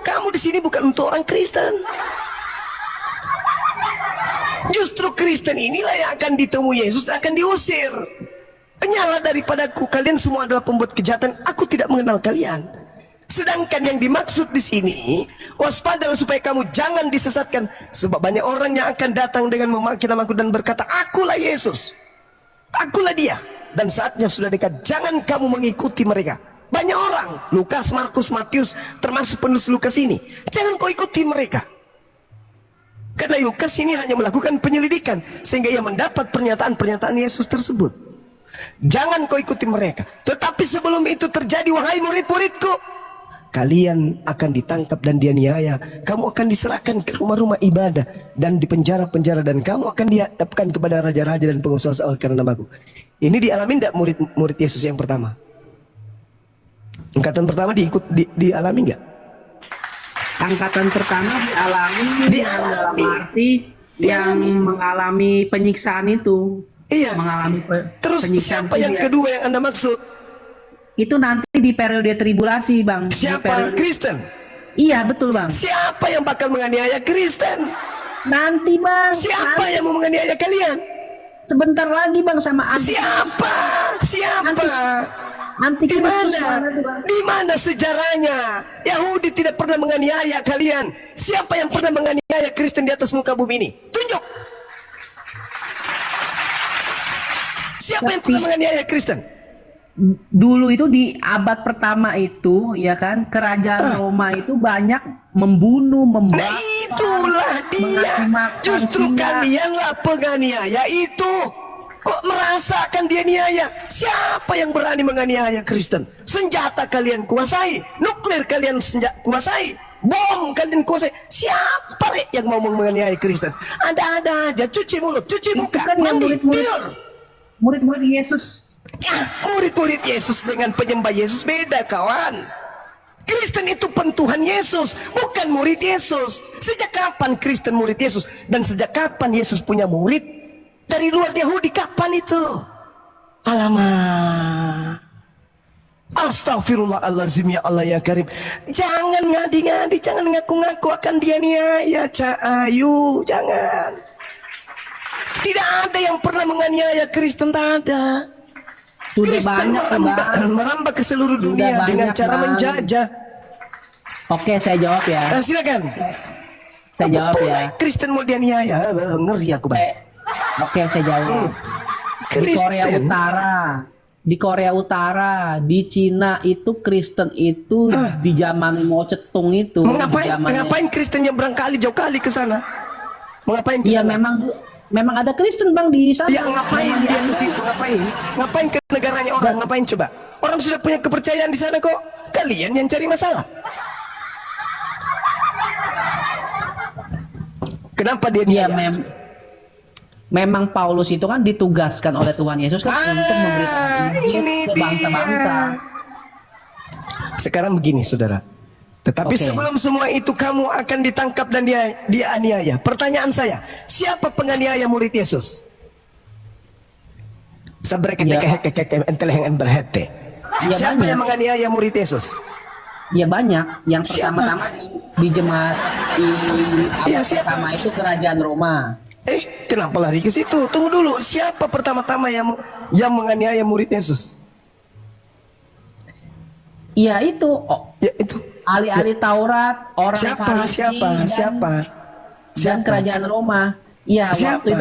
kamu di sini bukan untuk orang Kristen. Justru Kristen inilah yang akan ditemui Yesus dan akan diusir. Penyalah daripadaku, kalian semua adalah pembuat kejahatan. Aku tidak mengenal kalian. Sedangkan yang dimaksud di sini, waspadalah supaya kamu jangan disesatkan, sebab banyak orang yang akan datang dengan memaki namaku dan berkata, akulah Yesus, akulah dia. Dan saatnya sudah dekat, jangan kamu mengikuti mereka. Banyak orang, Lukas, Markus, Matius, termasuk penulis Lukas ini, jangan kau ikuti mereka. Karena Lukas ini hanya melakukan penyelidikan, sehingga ia mendapat pernyataan-pernyataan Yesus tersebut. Jangan kau ikuti mereka. Tetapi sebelum itu terjadi, wahai murid-muridku, kalian akan ditangkap dan dianiaya. Kamu akan diserahkan ke rumah-rumah ibadah dan di penjara-penjara, dan kamu akan dihadapkan kepada raja-raja dan penguasa oleh karena namaku. Ini dialami tidak murid Yesus yang pertama? Angkatan pertama dialami nggak? Angkatan pertama dialami dalam arti yang Dialami. mengalami penyiksaan itu. Iya. Mengalami Terus penyiksaan siapa yang itu ya. kedua yang Anda maksud? Itu nanti di periode tribulasi, Bang. Di Siapa? periode- Kristen. Iya, betul, Bang. Siapa yang bakal menganiaya Kristen? Nanti, Bang. Siapa Nanti- yang mau menganiaya kalian? sebentar lagi, Bang, sama Siapa? anti Di Kristus mana? tuh, Bang? Di mana sejarahnya? Yahudi tidak pernah menganiaya kalian. Siapa yang pernah menganiaya Kristen di atas muka bumi ini? Tunjuk. Siapa yang pernah menganiaya Kristen? Dulu itu di abad pertama itu, ya kan, kerajaan Roma itu banyak membunuh, Nah, membakar, itulah dia. mengasih makan Justru singa. kalianlah penganiaya itu. Kok merasakan dia niaya? Siapa yang berani menganiaya Kristen? Senjata kalian kuasai, nuklir kalian kuasai, bom kalian kuasai. Siapa yang mau menganiaya Kristen? Ada-ada aja, cuci mulut, cuci muka, kan yang mandi, murid-murid. tidur. Murid-murid Yesus. Ya, murid-murid Yesus dengan penyembah Yesus beda, kawan. Kristen itu pentuhan Yesus, bukan murid Yesus. Sejak kapan Kristen murid Yesus? Dan sejak kapan Yesus punya murid dari luar Yahudi? Kapan itu? Alamak. Astagfirullahaladzim, ya Allah ya Karim. Jangan ngadi-ngadi, jangan ngaku-ngaku akan dianiaya, Cak Ayu, jangan. Tidak ada yang pernah menganiaya Kristen, tak ada. Sudah Kristen banyak, merambah ke seluruh Sudah dunia dengan banyak, cara Bang. menjajah. Oke, saya jawab ya. Nah, silakan. Saya jawab ya. Mulai Kristen mau dianiaya, ngeri aku, Bang. Oke, saya jawab. Di Korea Kristen. Utara, di Cina itu Kristen itu di zaman Mao Zedong itu. Ngapain Kristen yang berangkali jauh kali ke sana? Mengapain ke Iya, sana? memang ada Kristen, Bang, di sana. Ya ngapain dia ke situ? Ngapain? Ngapain ke negaranya orang? Ngapain coba? Orang sudah punya kepercayaan di sana kok. Kalian yang cari masalah. Kenapa dia Iya, niaya? memang Paulus itu kan ditugaskan oleh Tuhan Yesus kan untuk memberitakan Injil ini ke bangsa-bangsa. dia. Sekarang begini, saudara. Tetapi Oke. sebelum semua itu kamu akan ditangkap dan dianiaya. Pertanyaan saya, siapa penganiaya murid Yesus? Ya. Siapa banyak. yang menganiaya murid Yesus? Ya banyak. Yang Siapa? pertama-tama di jemaat di Iya, abad siapa? pertama itu kerajaan Roma. Kenapa lari ke situ? Tunggu dulu. Siapa pertama-tama yang menganiaya murid Yesus? Iya itu Ya itu. ahli-ahli Taurat, orang Siapa? Farisi, Siapa? dan- Siapa? dan kerajaan Roma. Iya, Siapa?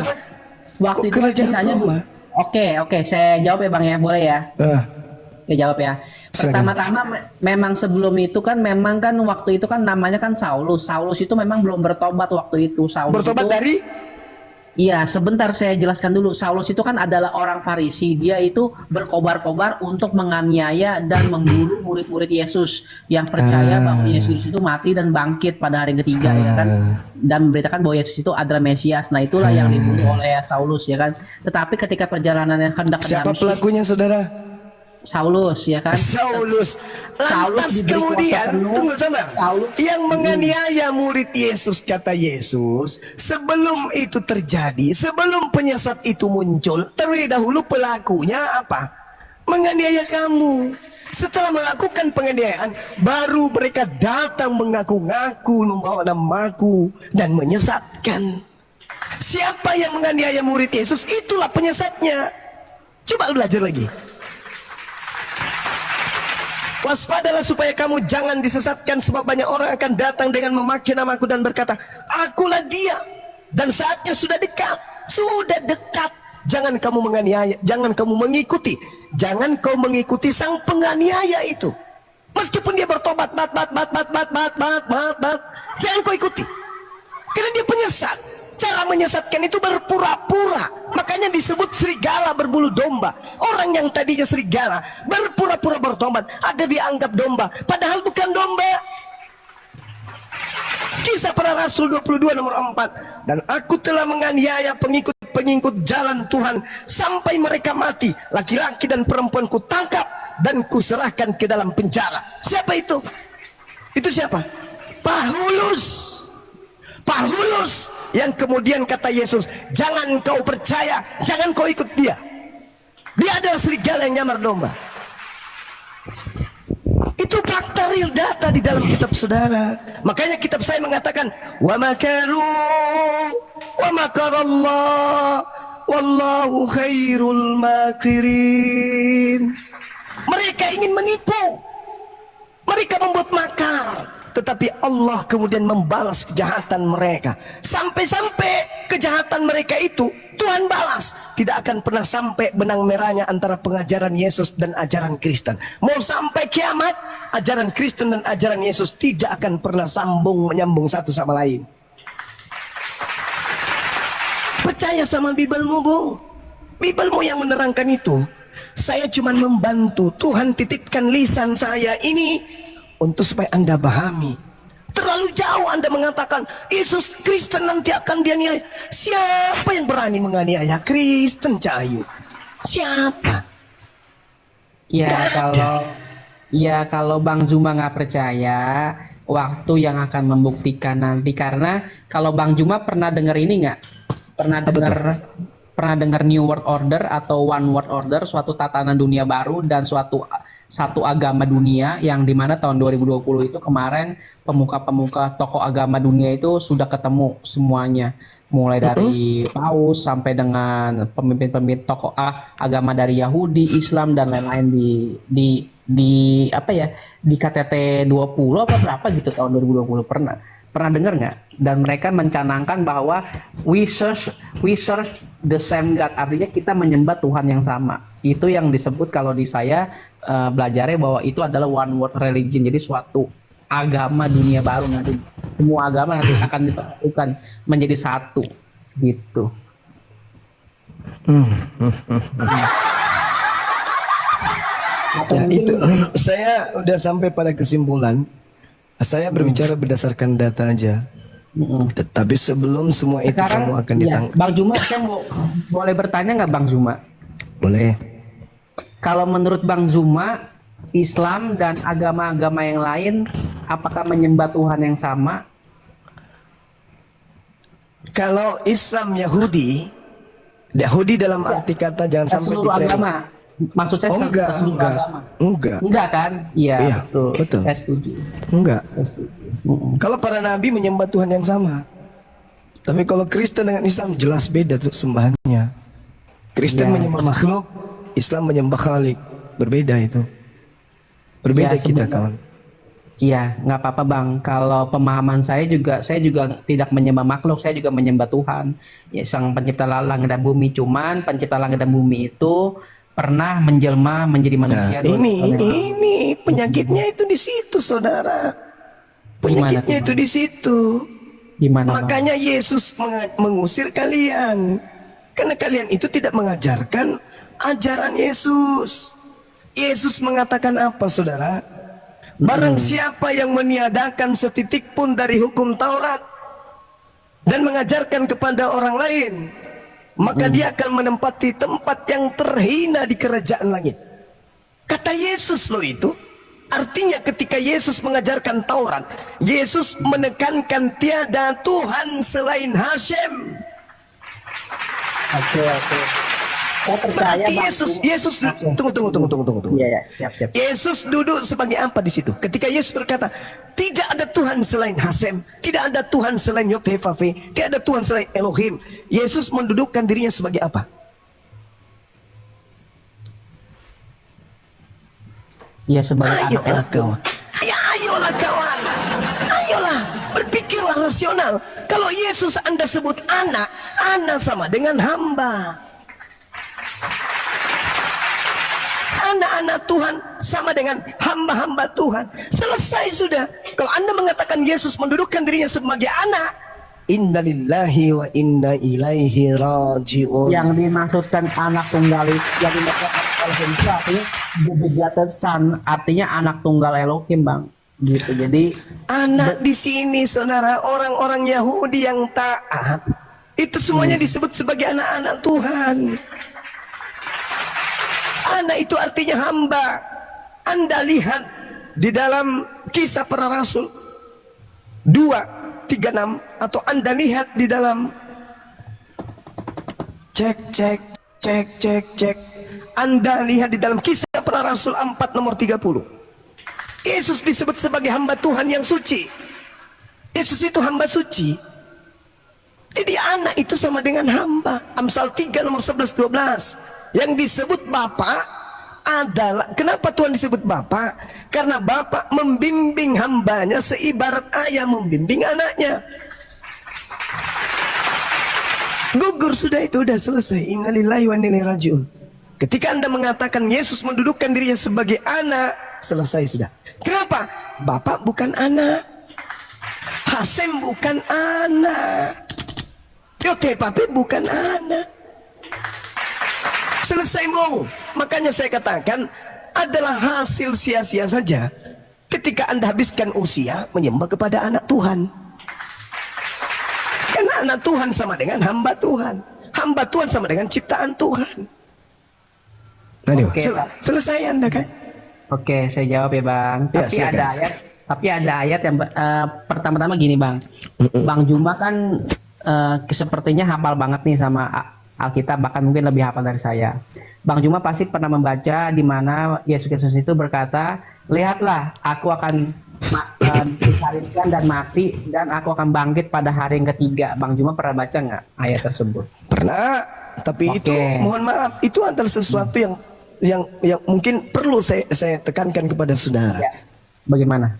waktu Kok itu kan kerajaan kisahnya Roma? Oke, saya jawab ya Bang ya, boleh ya? Ah, Oke, jawab ya. Silakan. Pertama-tama memang sebelum itu kan memang kan waktu itu kan namanya kan Saulus. Saulus itu memang belum bertobat waktu itu. Saulus bertobat itu, dari Iya, sebentar saya jelaskan dulu. Saulus itu kan adalah orang Farisi. Dia itu berkobar-kobar untuk menganiaya dan membunuh murid-murid Yesus yang percaya bahwa Yesus itu mati dan bangkit pada hari ketiga, ya kan? Dan memberitakan bahwa Yesus itu adalah Mesias. Nah, itulah yang dibunuh oleh Saulus, ya kan? Tetapi ketika perjalanan yang hendak ke siapa Damsyik, pelakunya saudara? Saulus, ya kan? Saulus. Saulus Lantas diberi kemudian, kuasa penuh. tunggu sabar. Saulus. Yang menganiaya murid Yesus, kata Yesus, sebelum itu terjadi, sebelum penyesat itu muncul, terlebih dahulu pelakunya apa? Menganiaya kamu. Setelah melakukan penganiayaan, baru mereka datang mengaku-ngaku, membawa namaku, dan menyesatkan. Siapa yang menganiaya murid Yesus, itulah penyesatnya. Coba belajar lagi. Waspadalah supaya kamu jangan disesatkan, sebab banyak orang akan datang dengan memakai namaku dan berkata, akulah dia, dan saatnya sudah dekat. Jangan kamu menganiaya, jangan kamu mengikuti, jangan kau mengikuti sang penganiaya itu. Meskipun dia bertobat, jangan kau ikuti, karena dia penyesat. Cara menyesatkan itu berpura-pura. Makanya disebut serigala berbulu domba. Orang yang tadinya serigala berpura-pura bertobat agar dianggap domba, padahal bukan domba. Kisah para Rasul 22 nomor 4. Dan aku telah menganiaya pengikut jalan Tuhan sampai mereka mati. Laki-laki dan perempuan ku tangkap dan ku serahkan ke dalam penjara. Siapa itu? Itu siapa? Paulus yang kemudian kata Yesus, jangan kau percaya, jangan kau ikut dia. Dia adalah serigala yang nyamar domba. Itu fakta real data di dalam kitab saudara. Makanya kitab saya mengatakan, wa makaru wa makarallah wallahu khairul makirin. Mereka ingin menipu, mereka membuat makar, tetapi Allah kemudian membalas kejahatan mereka. Sampai-sampai kejahatan mereka itu Tuhan balas. Tidak akan pernah sampai benang merahnya antara pengajaran Yesus dan ajaran Kristen. Mau sampai kiamat, ajaran Kristen dan ajaran Yesus tidak akan pernah menyambung satu sama lain. Percaya sama Bibelmu, Bung. Bibelmu yang menerangkan itu. Saya cuma membantu. Tuhan titipkan lisan saya ini untuk supaya Anda pahami. Terlalu jauh Anda mengatakan Yesus Kristen nanti akan dianiaya. Siapa yang berani menganiaya Kristen, Cahyu? Siapa? Kalau Bang Zuma nggak percaya, waktu yang akan membuktikan nanti. Karena kalau Bang Zuma pernah dengar ini nggak? Pernah dengar New World Order atau One World Order, suatu tatanan dunia baru dan satu agama dunia, yang dimana tahun 2020 itu kemarin pemuka-pemuka tokoh agama dunia itu sudah ketemu semuanya, mulai dari Paus sampai dengan pemimpin-pemimpin tokoh agama dari Yahudi, Islam dan lain-lain di KTT 20 apa berapa gitu tahun 2020. Pernah dengar nggak? Dan mereka mencanangkan bahwa we serve the same God, artinya kita menyembah Tuhan yang sama. Itu yang disebut kalau di saya belajarnya bahwa itu adalah one world religion, jadi suatu agama dunia baru, nanti semua agama nanti akan dipertemukan menjadi satu gitu. Ya, itu saya udah sampai pada kesimpulan. Saya berbicara berdasarkan data aja. Tetapi sebelum semua itu Sekarang, kamu akan ditangkap. Bang Zuma, saya boleh bertanya nggak Bang Zuma? Boleh. Kalau menurut Bang Zuma, Islam dan agama-agama yang lain, apakah menyembah Tuhan yang sama? Kalau Islam Yahudi dalam arti kata jangan sampai Seluruh agama. Maksud saya enggak, seluruh agama. Enggak kan? Iya, betul. Saya setuju. Enggak. Saya setuju. Kalau para nabi menyembah Tuhan yang sama. Tapi kalau Kristen dengan Islam jelas beda tuh sembahannya. Kristen menyembah makhluk, Islam menyembah Khalik. Berbeda itu. Berbeda kita kawan. Iya, nggak apa-apa Bang. Kalau pemahaman saya juga tidak menyembah makhluk, saya juga menyembah Tuhan, ya, Sang Pencipta langit dan bumi. Cuman Pencipta langit dan bumi itu pernah menjelma menjadi manusia. Nah, ini penyakitnya itu di situ, saudara. Gimana Penyakitnya tuh, itu Bang? di situ. Gimana Bang? Makanya Yesus mengusir kalian. Karena kalian itu tidak mengajarkan ajaran Yesus. Yesus mengatakan apa, saudara? Barang siapa yang meniadakan setitik pun dari hukum Taurat dan mengajarkan kepada orang lain, maka dia akan menempati tempat yang terhina di kerajaan langit. Kata Yesus loh itu. Artinya ketika Yesus mengajarkan Taurat, Yesus menekankan tiada Tuhan selain Hashem. Oke. Saya percaya Berarti Bang. Yesus tunggu. Iya, siap. Yesus duduk sebagai apa di situ? Ketika Yesus berkata, tidak ada Tuhan selain Hashem, tidak ada Tuhan selain Yod-Heh-Vav-Heh, tidak ada Tuhan selain Elohim. Yesus mendudukkan dirinya sebagai apa? Iya, sebagai anak Ayolah Elohim. kawan. Ya ayolah kawan. Ayolah, berpikirlah rasional. Kalau Yesus Anda sebut anak, anak sama dengan hamba. Anak-anak Tuhan sama dengan hamba-hamba Tuhan. Selesai sudah. Kalau Anda mengatakan Yesus mendudukkan dirinya sebagai anak, innalillahi wa inna ilaihi raji'un. Yang dimaksudkan anak tunggal yang dimaksudkan Elohim itu artinya the begotten son, artinya anak tunggal Elohim Bang, gitu. Jadi Anak di sini, saudara, orang-orang Yahudi yang taat, itu semuanya disebut sebagai anak-anak Tuhan. Anak itu artinya hamba. Anda lihat di dalam Kisah Para Rasul 2:36, atau Anda lihat di dalam cek. Anda lihat di dalam Kisah Para Rasul 4 nomor 30. Yesus disebut sebagai hamba Tuhan yang suci. Yesus itu hamba suci. Jadi anak itu sama dengan hamba. Amsal 3 nomor 11-12. Yang disebut Bapa adalah, kenapa Tuhan disebut Bapa? Karena Bapa membimbing hambanya seibarat ayah membimbing anaknya. Gugur sudah, itu udah selesai. Innalillahi wa inna ilaihi raji'un. Ketika Anda mengatakan Yesus mendudukkan dirinya sebagai anak, selesai sudah. Kenapa? Bapak bukan anak, Hasem bukan anak, Yod-Heh-Vav-Heh bukan anak. Selesai mau. Makanya saya katakan adalah hasil sia-sia saja ketika Anda habiskan usia menyembah kepada anak Tuhan. Karena anak Tuhan sama dengan hamba Tuhan. Hamba Tuhan sama dengan ciptaan Tuhan. Oke, selesai Anda kan? Oke, saya jawab ya Bang. Ya, Tapi ada ayat yang pertama-tama gini Bang. Bang Juma kan sepertinya hafal banget nih sama Alkitab, bahkan mungkin lebih hafal dari saya. Bang Juma pasti pernah membaca di mana Yesus Kristus itu berkata, lihatlah aku akan disalibkan dan mati dan aku akan bangkit pada hari yang ketiga. Bang Juma pernah baca nggak ayat tersebut? Pernah, tapi itu mohon maaf, itu adalah sesuatu yang mungkin perlu saya tekankan kepada saudara. Ya. Bagaimana?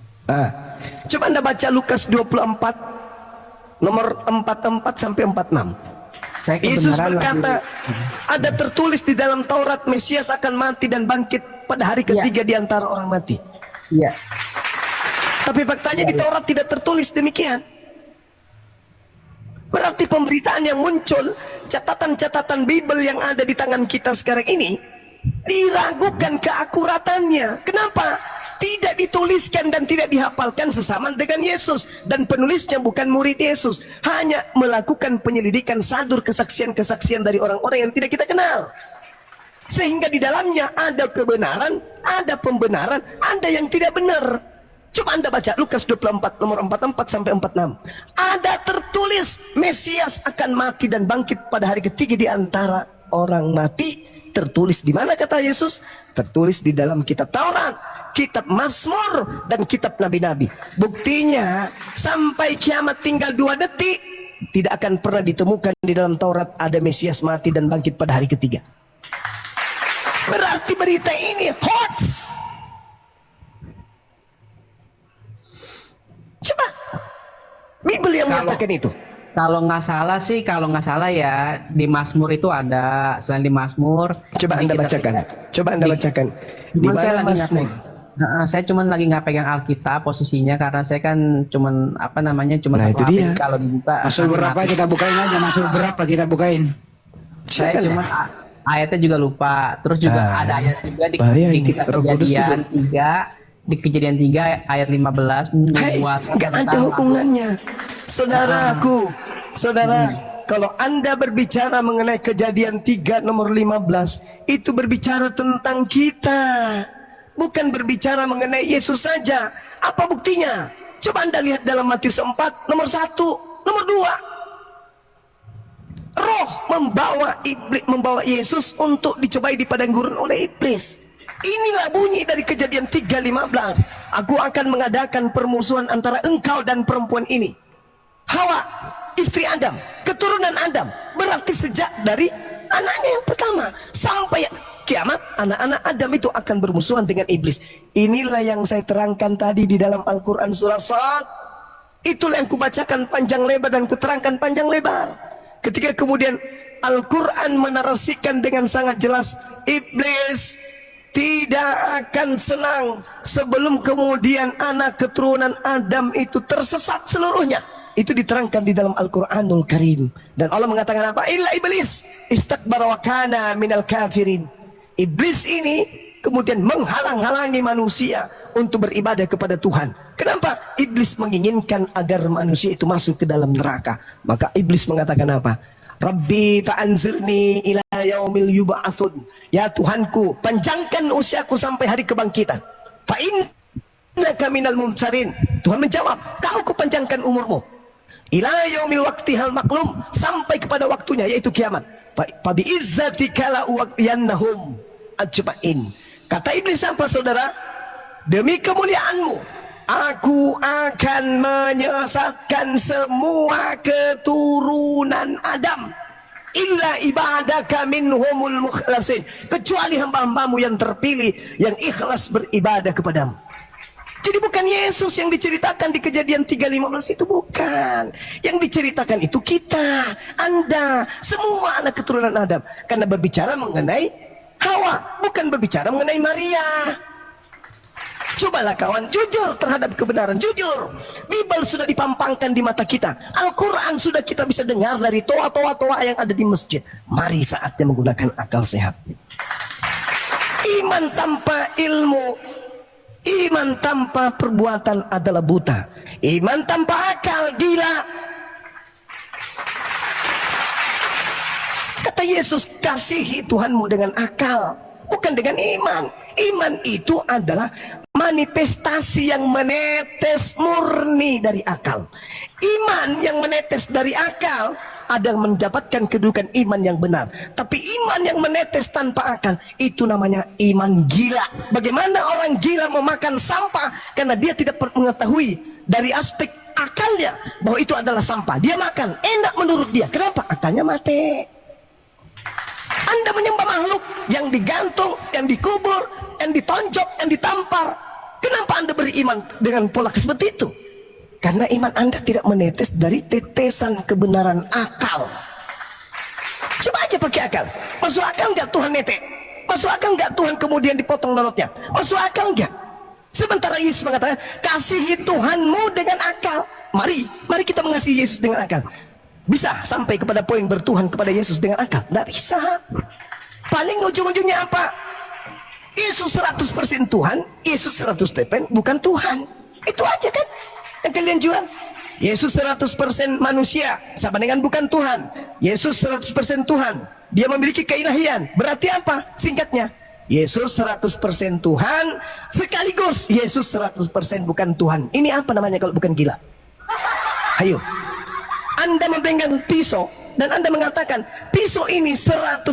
Coba Anda baca Lukas 24 nomor 44 sampai 46. Yesus berkata, ada tertulis di dalam Taurat Mesias akan mati dan bangkit pada hari ketiga di antara orang mati. Iya. Tapi faktanya di Taurat tidak tertulis demikian. Berarti pemberitaan yang muncul, catatan-catatan Bible yang ada di tangan kita sekarang ini diragukan keakuratannya. Kenapa? Tidak dituliskan dan tidak dihafalkan sesama dengan Yesus, dan penulisnya bukan murid Yesus, hanya melakukan penyelidikan sadur kesaksian-kesaksian dari orang-orang yang tidak kita kenal, sehingga di dalamnya ada kebenaran, ada pembenaran, ada yang tidak benar. Coba Anda baca Lukas 24 nomor 44 sampai 46. Ada tertulis Mesias akan mati dan bangkit pada hari ketiga di antara orang mati. Tertulis di mana kata Yesus? Tertulis di dalam kitab Taurat, kitab Mazmur, dan kitab Nabi-Nabi. Buktinya sampai kiamat tinggal 2 detik tidak akan pernah ditemukan di dalam Taurat ada Mesias mati dan bangkit pada hari ketiga. Berarti berita ini hoax. Bible yang Kalau- mengatakan itu. Kalau nggak salah ya di Mazmur itu ada, selain di Mazmur. Coba jadi Anda kita- bacakan. Coba Anda bacakan. Di Cuman saya mana lagi nggak Mazmur? pegang. Saya cuman lagi nggak pegang Alkitab posisinya karena saya kan cuman cuman Nah, satu itu HP. dia. Kalau dibuka Masuk berapa kita bukain aja, masuk berapa kita bukain. saya Jangan. cuma ayatnya juga lupa. Terus juga Ah, ada ayat juga di bahaya ini. kitab Roh Kudus Kejadian 3, di Kejadian 3 ayat 15 Hei, membuat nggak ada hubungannya. Saudaraku, saudara, kalau Anda berbicara mengenai Kejadian 3 nomor 15, itu berbicara tentang kita. Bukan berbicara mengenai Yesus saja. Apa buktinya? Coba Anda lihat dalam Matius 4 nomor 1, nomor 2. Roh membawa Yesus untuk dicobai di padang gurun oleh iblis. Inilah bunyi dari Kejadian 3:15. Aku akan mengadakan permusuhan antara engkau dan perempuan ini. Hawa, istri Adam, keturunan Adam. Berarti sejak dari anaknya yang pertama sampai kiamat, anak-anak Adam itu akan bermusuhan dengan iblis. Inilah yang saya terangkan tadi di dalam Al-Quran surah Sad. Itulah yang kubacakan panjang lebar dan kuterangkan panjang lebar. Ketika kemudian Al-Quran menarasikan dengan sangat jelas, iblis tidak akan senang sebelum kemudian anak keturunan Adam itu tersesat seluruhnya. Itu diterangkan di dalam Al-Quranul Karim. Dan Allah mengatakan apa? Illa iblis istakbara wa kana minal kafirin. Iblis ini kemudian menghalang-halangi manusia untuk beribadah kepada Tuhan. Kenapa? Iblis menginginkan agar manusia itu masuk ke dalam neraka. Maka iblis mengatakan apa? Rabbi fa'anzirni ila yaumil yub'atsun. Ya Tuhanku, panjangkan usiaku sampai hari kebangkitan. Fa'innaka minal mumtarin. Tuhan menjawab, kau kupanjangkan umurmu ila yaumil waqtihal maklum, sampai kepada waktunya yaitu kiamat. Fa bi izzatika la uwaqiyannahum ajmain. Kata iblis apa saudara? Demi kemuliaanmu aku akan menyesatkan semua keturunan Adam illa ibadaka minhumul mukhlasin, kecuali hamba-hambamu yang terpilih yang ikhlas beribadah kepadamu. Jadi bukan Yesus yang diceritakan di Kejadian 3:15 itu, bukan. Yang diceritakan itu kita, Anda, semua anak keturunan Adam. Karena berbicara mengenai Hawa, bukan berbicara mengenai Maria. Cobalah kawan, jujur terhadap kebenaran, jujur. Bible sudah dipampangkan di mata kita. Al-Quran sudah kita bisa dengar dari toa-toa yang ada di masjid. Mari saatnya menggunakan akal sehat. Iman tanpa ilmu, iman tanpa perbuatan adalah buta. Iman tanpa akal gila. Kata Yesus, kasihi Tuhanmu dengan akal, bukan dengan iman. Iman itu adalah manifestasi yang menetes murni dari akal. Iman yang menetes dari akal ada mendapatkan kedudukan iman yang benar. Tapi iman yang menetes tanpa akal, itu namanya iman gila. Bagaimana orang gila memakan sampah karena dia tidak mengetahui dari aspek akalnya bahwa itu adalah sampah. Dia makan, enak menurut dia. Kenapa? Akalnya mati. Anda menyembah makhluk yang digantung, yang dikubur, yang ditonjok, yang ditampar. Kenapa Anda beriman dengan pola seperti itu? Karena iman Anda tidak menetes dari tetesan kebenaran akal. Coba aja pakai akal. Masuk akal nggak Tuhan netek? Masuk akal nggak Tuhan kemudian dipotong nonotnya? Masuk akal nggak? Sementara Yesus mengatakan, kasihi Tuhanmu dengan akal. Mari kita mengasihi Yesus dengan akal. Bisa sampai kepada poin bertuhan kepada Yesus dengan akal? Nggak bisa. Paling ujung-ujungnya apa? Yesus 100% Tuhan, Yesus 100% bukan Tuhan. Itu aja kan yang kalian jual. Yesus 100% manusia, sama dengan bukan Tuhan. Yesus 100% Tuhan, dia memiliki keilahian. Berarti apa? Singkatnya, Yesus 100% Tuhan, sekaligus Yesus 100% bukan Tuhan. Ini apa namanya kalau bukan gila? Ayo, Anda memegang pisau dan Anda mengatakan pisau ini 100%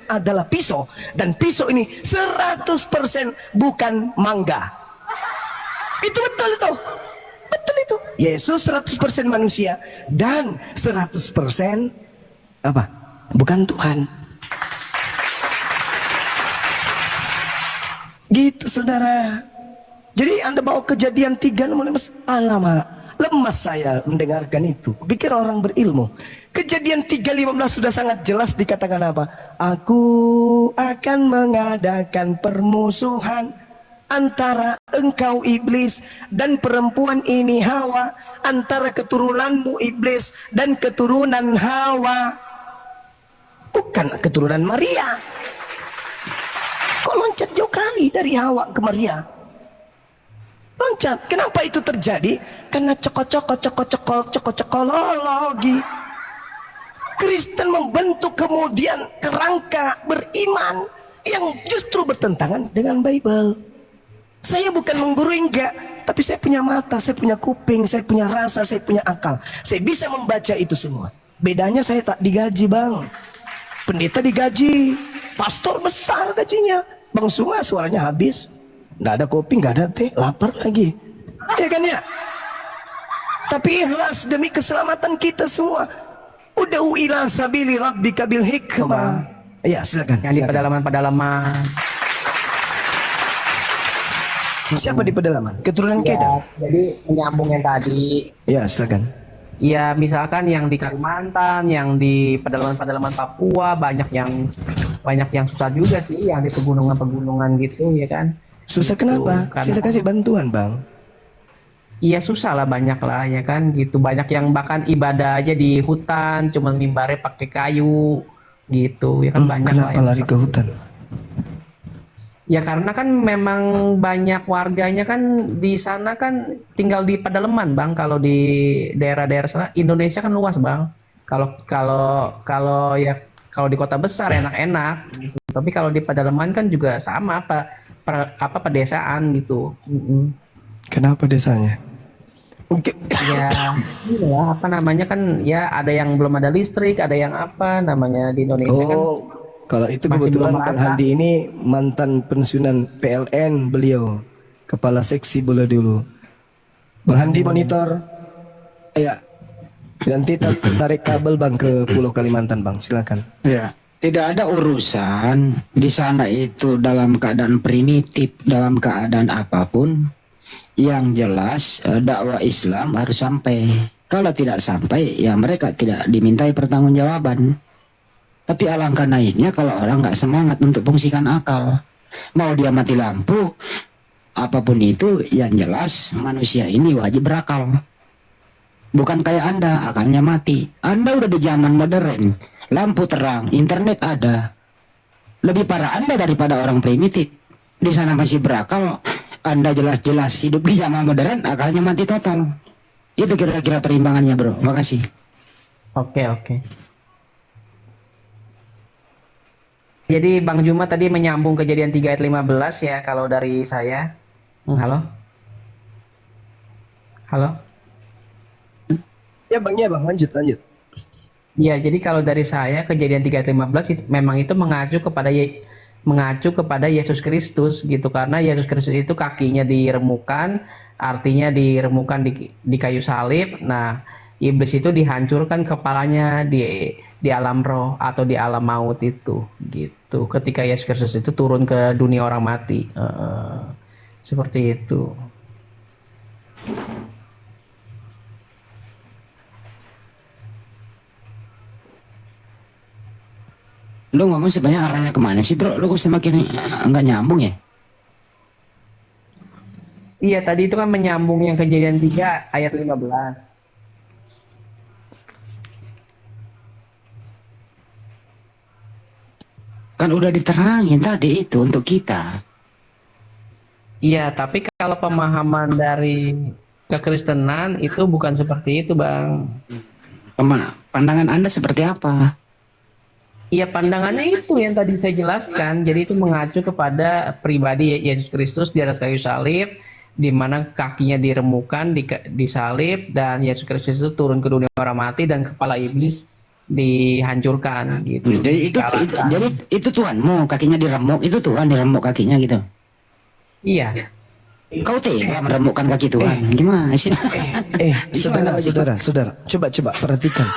adalah pisau, dan pisau ini 100% bukan mangga. Itu betul itu. Betul itu. Yesus 100% manusia dan 100% apa? Bukan Tuhan. Gitu saudara. Jadi Anda bawa Kejadian 3 nomor 5, alamak, lemah lemas saya mendengarkan itu. Pikir orang berilmu. Kejadian 3:15 sudah sangat jelas dikatakan apa? Aku akan mengadakan permusuhan antara engkau iblis dan perempuan ini Hawa, antara keturunanmu iblis dan keturunan Hawa. Bukan keturunan Maria. Kok loncat jauh kali dari Hawa ke Maria? Loncat. Kenapa itu terjadi? Karena cokologi. Kristen membentuk kemudian kerangka beriman yang justru bertentangan dengan Bible. Saya bukan menggurui, enggak, tapi saya punya mata, saya punya kuping, saya punya rasa, saya punya akal. Saya bisa membaca itu semua. Bedanya saya tak digaji, Bang. Pendeta digaji, pastor besar gajinya. Bang Sunga suaranya habis. Nggak ada kopi, nggak ada teh, lapar lagi. Ya kan ya? Tapi ikhlas demi keselamatan kita semua. Ud'u ila sabili rabbika bil hikmah. Ya, silakan. Yang di silakan. pedalaman-pedalaman. Siapa di pedalaman? Keturunan Ya, Kedar. jadi menyambung yang tadi. Ya, silakan. Ya, misalkan yang di Kalimantan, yang di pedalaman-pedalaman Papua banyak yang susah juga sih, yang di pegunungan-pegunungan gitu ya kan. Susah kenapa? Karena- Saya kasih bantuan, Bang. Iya susah lah, banyak lah ya kan gitu. Banyak yang bahkan ibadah aja di hutan, cuman mimbarnya pakai kayu gitu ya kan, banyak lah Kenapa yang lari ke hutan? ya karena kan memang banyak warganya kan di sana kan tinggal di pedalaman, Bang. Kalau di daerah-daerah sana Indonesia kan luas, Bang. Kalau kalau kalau ya kalau di kota besar enak-enak gitu. Tapi kalau di pedalaman kan juga sama apa pedesaan gitu. Kenapa desanya? Mungkin Ya, inilah apa namanya kan ya, ada yang belum ada listrik, ada yang apa namanya di Indonesia kan. oh, kalau itu masih kebetulan belum Bang rata. Handi ini mantan pensiunan PLN beliau, kepala seksi bola dulu. Bang Handi monitor. Ya, Nanti tarik kabel Bang ke Pulau Kalimantan, Bang. Silakan. ya. Tidak ada urusan di sana itu dalam keadaan primitif, dalam keadaan apapun. Yang jelas dakwah Islam harus sampai. Kalau tidak sampai, ya mereka tidak dimintai pertanggungjawaban. Tapi alangkah naiknya kalau orang nggak semangat untuk fungsikan akal. Mau dia mati lampu, apapun itu, yang jelas manusia ini wajib berakal. Bukan kayak Anda, akalnya mati. Anda udah di zaman modern, lampu terang, internet ada. Lebih parah Anda daripada orang primitif. Di sana masih berakal, Anda jelas-jelas hidup di zaman modern, akalnya mati total. Itu kira-kira perimbangannya, bro. Makasih. Oke. Jadi Bang Juma tadi menyambung kejadian 3 ayat 15 ya kalau dari saya. Halo? Halo? Ya Bang, lanjut. Ya, jadi kalau dari saya kejadian 3 ayat 15 memang itu mengacu kepada Yesus Kristus gitu, karena Yesus Kristus itu kakinya diremukan, artinya diremukan di kayu salib. Nah, iblis itu dihancurkan kepalanya di alam roh atau di alam maut itu gitu. Ketika Yesus Kristus itu turun ke dunia orang mati. Seperti itu. Lu ngomong sebenarnya arahnya kemana sih, bro? Lu kok semakin nggak nyambung ya? Iya, tadi itu kan menyambung yang kejadian 3 ayat 15. Kan udah diterangin tadi itu untuk kita. Iya, tapi kalau pemahaman dari kekristenan itu bukan seperti itu, Bang. Pandangan Anda seperti apa? Iya, pandangannya itu yang tadi saya jelaskan. Jadi itu mengacu kepada pribadi Yesus Kristus di atas kayu salib, di mana kakinya diremukan, disalib, dan Yesus Kristus itu turun ke dunia orang mati dan kepala iblis dihancurkan gitu. Jadi Dikalahkan. itu Tuhanmu, kakinya diremuk, itu Tuhan diremuk kakinya gitu. Iya. Kau tega meremukkan kaki Tuhan? Gimana sih? Saudara, coba perhatikan.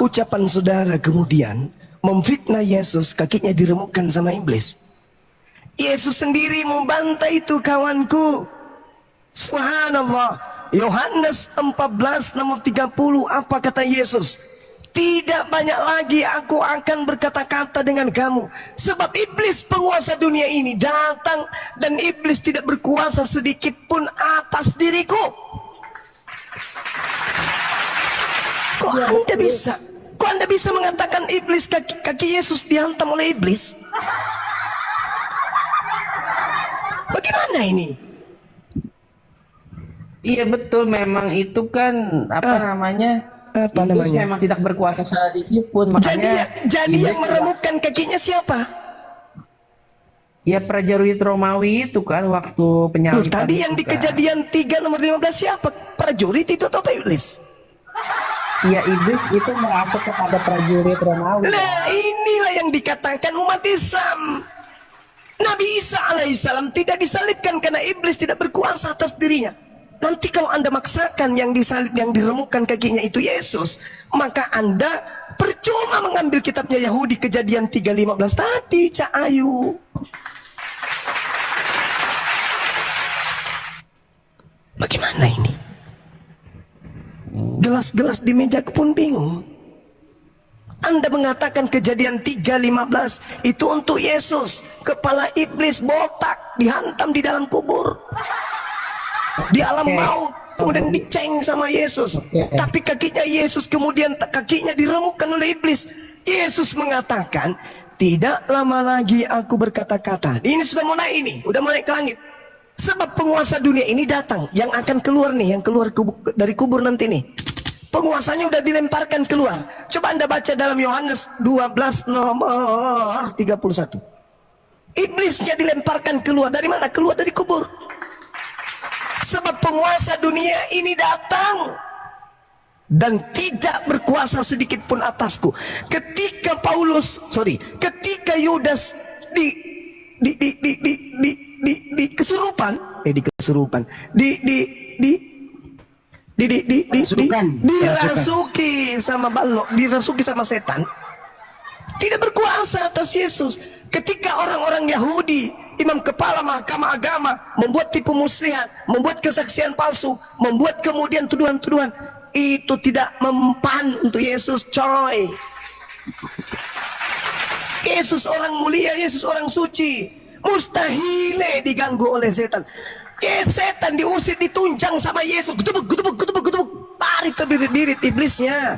Ucapan saudara kemudian memfitnah Yesus, kakinya diremukkan sama iblis. Yesus sendiri membantah itu, kawanku. Subhanallah. Yohanes 14 nomor 30, apa kata Yesus? Tidak banyak lagi aku akan berkata-kata dengan kamu, sebab iblis penguasa dunia ini datang, dan iblis tidak berkuasa sedikit pun atas diriku. Kok anda bisa mengatakan iblis, kaki Yesus dihantam oleh iblis? Bagaimana ini? Iya betul, memang itu kan iblis memang tidak berkuasa sedikit pun, makanya jadi iblis yang meremukkan kakinya siapa? Ya prajurit Romawi itu kan waktu penyaliban. Tadi yang di Kejadian 3 nomor 15 siapa? Prajurit itu atau apa iblis? Ya iblis itu merasuk kepada prajurit Romawi. Nah inilah yang dikatakan umat Islam. Nabi Isa alaihissalam tidak disalibkan karena iblis tidak berkuasa atas dirinya. Nanti kalau anda maksakan yang disalib, yang diremukkan kakinya itu Yesus, maka anda percuma mengambil kitabnya Yahudi Kejadian 3:15 tadi, Cak Ayu. Bagaimana ini? Gelas-gelas di meja pun bingung. Anda mengatakan Kejadian 3:15 itu untuk Yesus, kepala iblis botak dihantam di dalam kubur, di alam maut, kemudian diceng sama Yesus. Tapi kakinya Yesus kemudian kakinya diremukkan oleh iblis. Yesus mengatakan, tidak lama lagi aku berkata-kata. Ini sudah mau naik, ini udah mau naik ke langit. Sebab penguasa dunia ini datang, yang akan keluar nih, yang keluar dari kubur nanti nih. Penguasanya udah dilemparkan keluar. Coba anda baca dalam Yohanes 12 nomor 31. Iblisnya dilemparkan keluar. Dari mana? Keluar dari kubur. Sebab penguasa dunia ini datang dan tidak berkuasa sedikit pun atasku. Ketika ketika Yudas dirasuki sama balok, dirasuki sama setan, tidak berkuasa atas Yesus. Ketika orang-orang Yahudi, imam kepala mahkamah agama, membuat tipu muslihat, membuat kesaksian palsu, membuat kemudian tuduhan-tuduhan, itu tidak mempan untuk Yesus, coy. Yesus orang mulia, Yesus orang suci, mustahil diganggu oleh setan. Setan diusir, ditunjang sama Yesus, gutubuk, tarik terbirit-birit iblisnya.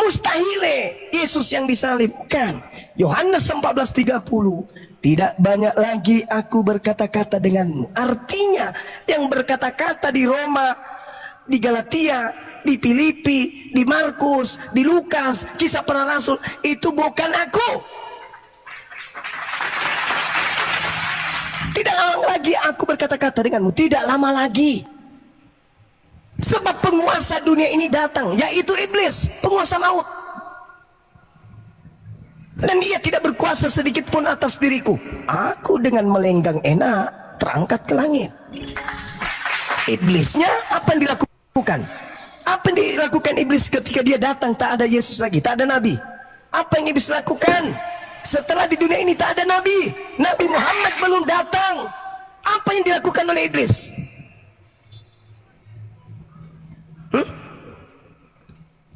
Mustahil Yesus yang disalibkan. Yohanes 14:30, tidak banyak lagi aku berkata-kata denganmu. Artinya yang berkata-kata di Roma, di Galatia, di Filipi, di Markus, di Lukas, Kisah Para Rasul, itu bukan aku. Tidak lama lagi aku berkata-kata denganmu, tidak lama lagi. Sebab penguasa dunia ini datang, yaitu iblis, penguasa maut. Dan ia tidak berkuasa sedikit pun atas diriku. Aku dengan melenggang enak terangkat ke langit. Iblisnya apa yang dilakukan? Apa yang dilakukan iblis ketika dia datang, tak ada Yesus lagi, tak ada Nabi? Apa yang iblis lakukan? Setelah di dunia ini tak ada Nabi, Nabi Muhammad belum datang, apa yang dilakukan oleh iblis?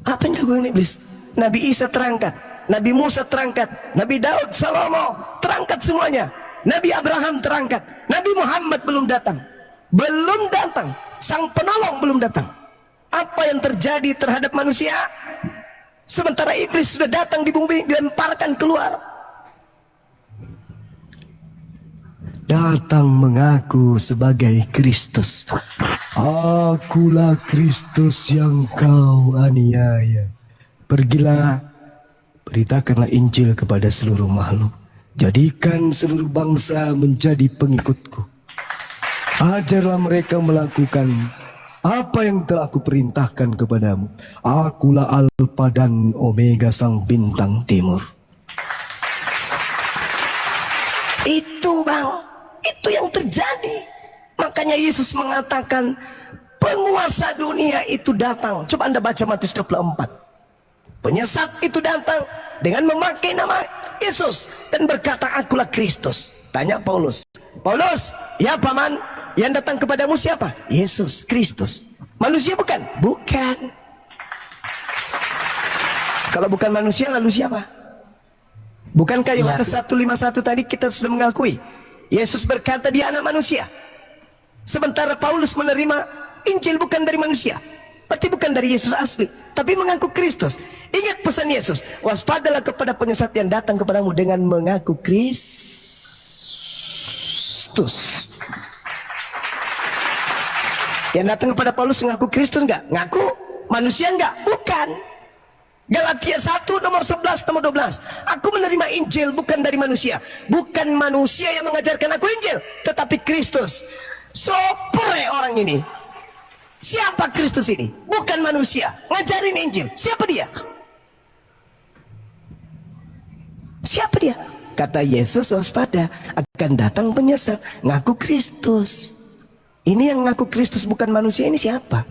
Apa yang dilakukan iblis? Nabi Isa terangkat, Nabi Musa terangkat, Nabi Daud, Salomo terangkat semuanya. Nabi Abraham terangkat. Nabi Muhammad belum datang. Belum datang. Sang penolong belum datang. Apa yang terjadi terhadap manusia? Sementara iblis sudah datang di bumi, dilemparkan keluar. Datang mengaku sebagai Kristus. Akulah Kristus yang kau aniaya. Pergilah, beritakanlah Injil kepada seluruh makhluk. Jadikan seluruh bangsa menjadi pengikutku. Ajarlah mereka melakukan apa yang telah aku perintahkan kepadamu. Akulah Alfa dan Omega, sang bintang timur. Itu bang, itu yang terjadi. Makanya Yesus mengatakan penguasa dunia itu datang. Coba anda baca Matius 24. Penyesat itu datang dengan memakai nama Yesus dan berkata, akulah Kristus. Tanya Paulus, Paulus, ya paman, yang datang kepadamu siapa? Yesus Kristus. Manusia bukan? Bukan. Kalau bukan manusia lalu siapa? Bukankah Yohanes 1:51 tadi kita sudah mengakui Yesus berkata dia anak manusia. Sementara Paulus menerima Injil bukan dari manusia. Berarti bukan dari Yesus asli, tapi mengaku Kristus. Ingat pesan Yesus, waspadalah kepada penyesat yang datang kepadamu dengan mengaku Kristus. Yang datang kepada Paulus mengaku Kristus enggak? Ngaku manusia enggak? Bukan. Galatia 1 nomor 11 nomor 12. Aku menerima Injil bukan dari manusia. Bukan manusia yang mengajarkan aku Injil, tetapi Kristus. Sopre orang ini. Siapa Kristus ini? Bukan manusia. Ngajarin Injil. Siapa dia? Siapa dia? Kata Yesus, waspada, akan datang penyesat ngaku Kristus. Ini yang ngaku Kristus bukan manusia, ini siapa?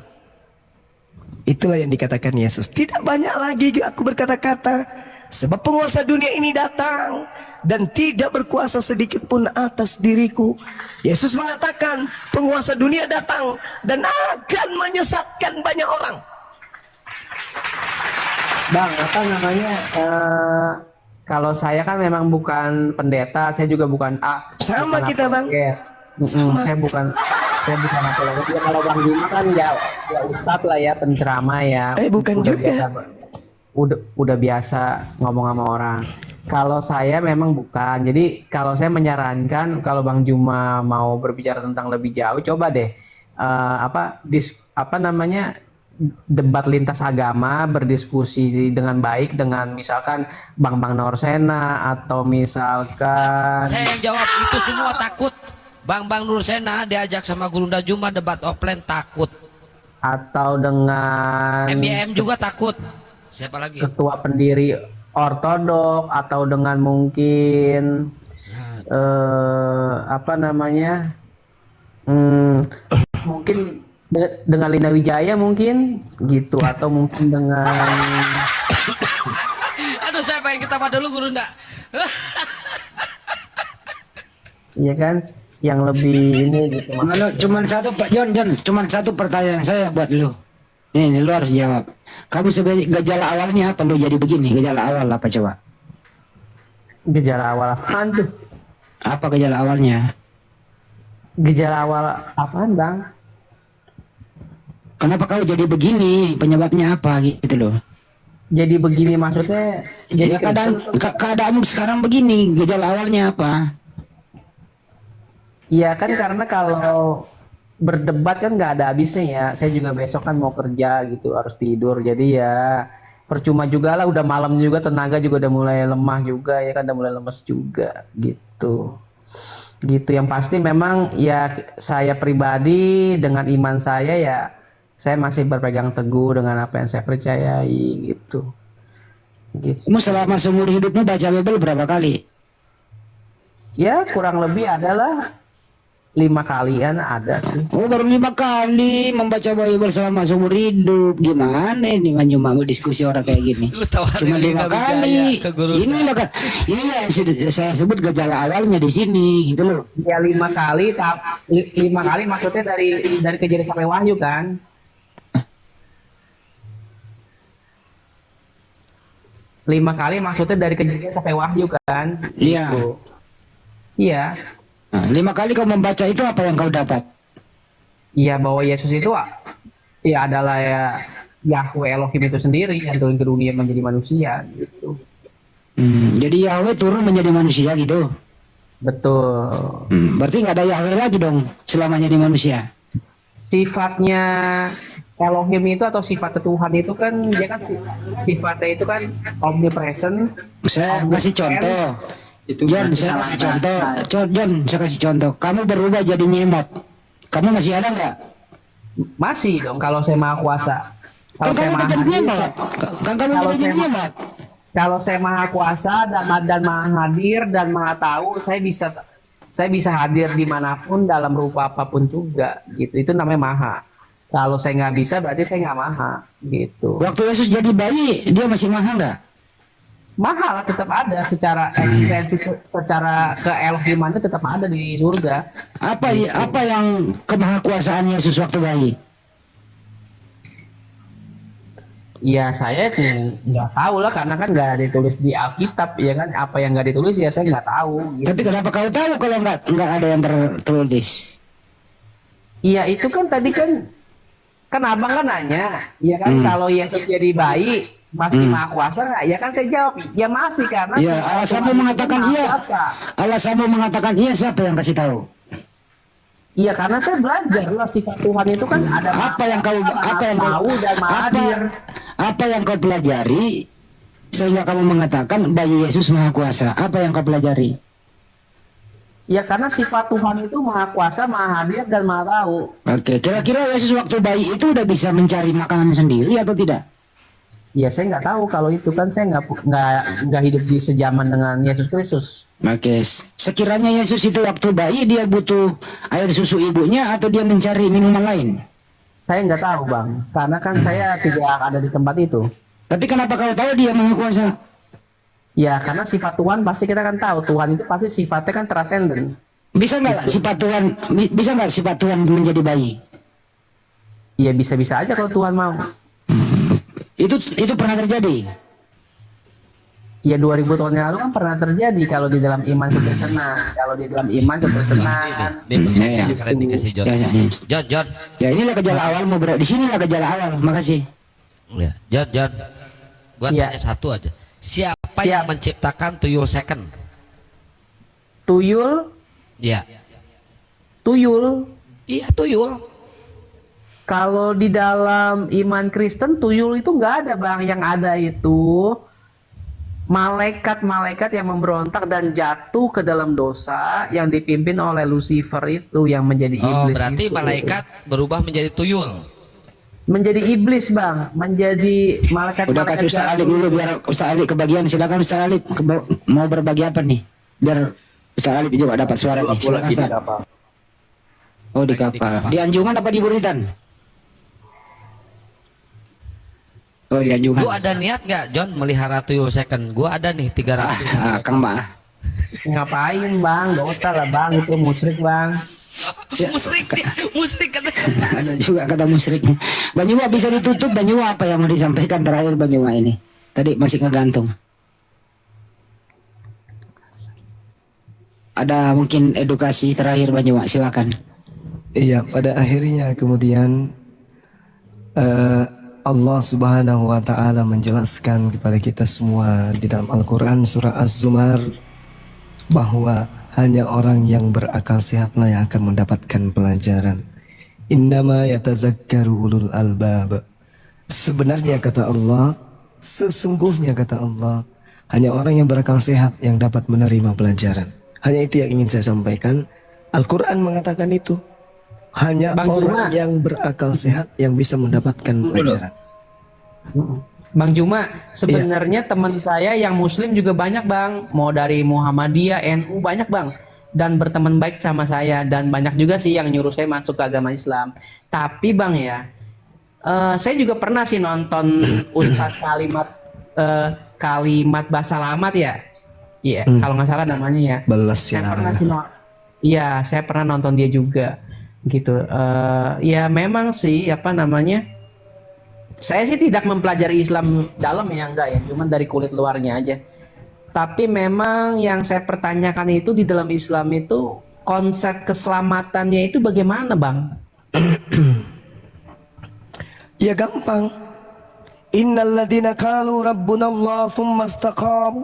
Itulah yang dikatakan Yesus. Tidak banyak lagi aku berkata-kata, sebab penguasa dunia ini datang dan tidak berkuasa sedikit pun atas diriku. Yesus mengatakan penguasa dunia datang dan akan menyesatkan banyak orang. Bang, apa namanya? Kalau saya kan memang bukan pendeta, saya juga bukan Sama bukan kita, Bang. Sama. Saya bukan apologis. Ya, kalau Bang Bima kan ya ustadz lah ya, penceramah ya. Bukan udah juga. Biasa, udah biasa ngomong sama orang. Kalau saya memang bukan. Jadi kalau saya menyarankan kalau Bang Juma mau berbicara tentang lebih jauh, coba deh debat lintas agama, berdiskusi dengan baik dengan misalkan Bang Nursena atau misalkan Saya yang jawab itu semua takut. Bang Nursena diajak sama Gurunda Juma debat offline takut. atau dengan MYM juga takut. Siapa lagi? ketua pendiri ortodok atau dengan mungkin mungkin dengan Lina Wijaya mungkin gitu, atau mungkin dengan Aduh, saya pengen ketawa dulu Gurunda. ya kan yang lebih ini gitu. Kalau cuman satu Pak John, cuman satu pertanyaan saya buat lu. Ini lu harus jawab. Kamu sebenarnya gejala awalnya apa lu jadi begini? Gejala awal apa coba? Gejala awal apaan tuh? Apa gejala awalnya? Gejala awal apaan Bang? Kenapa kau jadi begini? Penyebabnya apa gitu loh? Jadi begini maksudnya Jadi keadaanmu sekarang begini, gejala awalnya apa? ya kan karena kalau berdebat kan nggak ada habisnya ya. Saya juga besok kan mau kerja gitu, harus tidur. Jadi ya percuma juga lah, udah malam juga, tenaga juga udah mulai lemah juga ya kan, udah mulai lemes juga gitu. Gitu yang pasti memang ya saya pribadi dengan iman saya ya saya masih berpegang teguh dengan apa yang saya percayai gitu. Gitu. Kamu selama seumur hidupmu baca Bible berapa kali? Ya kurang lebih adalah 5 kalian ada sih. Oh, baru 5 kali membaca Bible selama seumur hidup. Gimana ini cuma diskusi orang kayak gini? Lu tawarin Cuma 5 Lina kali. Wijaya ke Gurunda. Ini yang saya sebut gejala awalnya di sini gitu loh. Ya 5 kali, 5 kali maksudnya dari Kejadian sampai Wahyu kan? Lima kali maksudnya dari Kejadian sampai Wahyu kan? Iya. Gitu. Iya. Nah, 5 kali kau membaca itu apa yang kau dapat? Iya, bahwa Yesus itu ya adalah ya Yahweh Elohim itu sendiri yang turun ke dunia menjadi manusia gitu. Jadi Yahweh turun menjadi manusia gitu. Betul. Berarti nggak ada Yahweh lagi dong selamanya di manusia. Sifatnya Elohim itu atau sifat Tuhan itu kan dia kan sifatnya itu kan omnipresent. Saya kasih contoh. John, saya kasih contoh. John, saya kasih contoh. Kamu berubah jadi nyemot. Kamu masih ada nggak? Masih dong kalau saya maha kuasa. Kan kamu udah jadi nyemot. Kan kamu udah jadi nyemot. Kalau saya maha kuasa dan maha hadir dan maha tahu, saya bisa hadir dimanapun dalam rupa apapun juga gitu. Itu namanya maha. Kalau saya nggak bisa berarti saya nggak maha gitu. Waktu Yesus jadi bayi, dia masih maha nggak? Mahal tetap ada secara eksistensi, secara keelohimannya tetap ada di surga. Apa yang kemahakuasaan Yesus waktu bayi? Ya saya nggak tahu lah karena kan nggak ditulis di Alkitab ya kan, apa yang nggak ditulis ya saya nggak tahu gitu. Tapi kenapa kau tahu kalau nggak ada yang tertulis? Iya itu kan tadi kan abang kan nanya ya kan kalau Yesus jadi bayi masih maha kuasa nggak? Ya kan saya jawab ya masih karena Ya, alasanmu Tuhan itu mengatakan maha iya. kuasa. Alasanmu mengatakan iya, siapa yang kasih tahu? Iya karena saya belajar lah sifat Tuhan itu kan ada Apa yang kau tahu dan maha hadir. apa yang kau pelajari sehingga kamu mengatakan bayi Yesus maha kuasa? Apa yang kau pelajari? Ya karena sifat Tuhan itu maha kuasa, maha hadir dan maha tahu. Oke, kira-kira Yesus waktu bayi itu udah bisa mencari makanan sendiri atau tidak? Ya saya nggak tahu kalau itu kan saya nggak hidup di sejaman dengan Yesus Kristus. Oke, sekiranya Yesus itu waktu bayi dia butuh air susu ibunya atau dia mencari minuman lain? Saya nggak tahu bang, karena kan saya tidak ada di tempat itu. Tapi kenapa kau tahu dia maha kuasa? Ya karena sifat Tuhan pasti kita kan tahu Tuhan itu pasti sifatnya kan transenden. Bisa nggak sifat Tuhan menjadi bayi? Ya bisa-bisa aja kalau Tuhan mau. Itu pernah terjadi. Ya 2000 tahun yang lalu kan pernah terjadi kalau di dalam iman kita senang, kalau di dalam iman kita senang. Ya. Keren dikasih John. Ya. John. Ya inilah gejala awal mau di sinilah gejala awal. Makasih. Ya, John. Gua Iya. tanya satu aja. Siapa yang menciptakan tuyul second? Tuyul, Ya. tuyul. Iya, tuyul. Kalau di dalam iman Kristen tuyul itu nggak ada bang, yang ada itu malaikat-malaikat yang memberontak dan jatuh ke dalam dosa yang dipimpin oleh Lucifer itu yang menjadi Oh, iblis. berarti itu. malaikat berubah menjadi tuyul. Menjadi iblis bang, menjadi malaikat. Udah kasih Ustaz Alip dulu biar Ustaz Alip kebagian. Silakan Ustaz Alip mau berbagi apa nih? Biar Ustaz Alip juga dapat suara nih. Silakan Ustaz. Oh di kapal. Di Anjungan apa di Buritan? Oh di Anjungan. Gua ada niat nggak, John, melihara tuyul second? Gua ada nih 300. Kang Mah. Ngapain bang? Dosa lah bang, itu musyrik bang. Musrik kata. Ada juga kata musyriknya. Banyuwa bisa ditutup. Banyuwa apa yang mau disampaikan terakhir Banyuwa ini? Tadi masih ngegantung. Ada mungkin edukasi terakhir Banyuwa, silakan. Iya, pada akhirnya kemudian Allah Subhanahu wa taala menjelaskan kepada kita semua di dalam Al-Qur'an surah Az-Zumar bahwa hanya orang yang berakal sehatlah yang akan mendapatkan pelajaran. Innama yatazakkaru ulul albab. Sebenarnya kata Allah, sesungguhnya kata Allah, hanya orang yang berakal sehat yang dapat menerima pelajaran. Hanya itu yang ingin saya sampaikan. Al-Quran mengatakan itu. Hanya Bang orang Juma. yang berakal sehat yang bisa mendapatkan pelajaran. Bang Juma, sebenarnya teman saya yang Muslim juga banyak bang, mau dari Muhammadiyah, NU banyak bang, dan berteman baik sama saya, dan banyak juga sih yang nyuruh saya masuk ke agama Islam. Tapi bang ya, saya juga pernah sih nonton Ustadz kalimat bahasa lamat ya, iya kalau nggak salah namanya ya. Balas Saya pernah siaran. sih iya saya pernah nonton dia juga gitu. Ya memang sih apa namanya. Saya sih tidak mempelajari Islam dalam ya enggak ya, cuman dari kulit luarnya aja. Tapi memang yang saya pertanyakan itu di dalam Islam itu konsep keselamatannya itu bagaimana, Bang? Ya gampang. Innalladzina qalu rabbuna Allah thumma istaqamu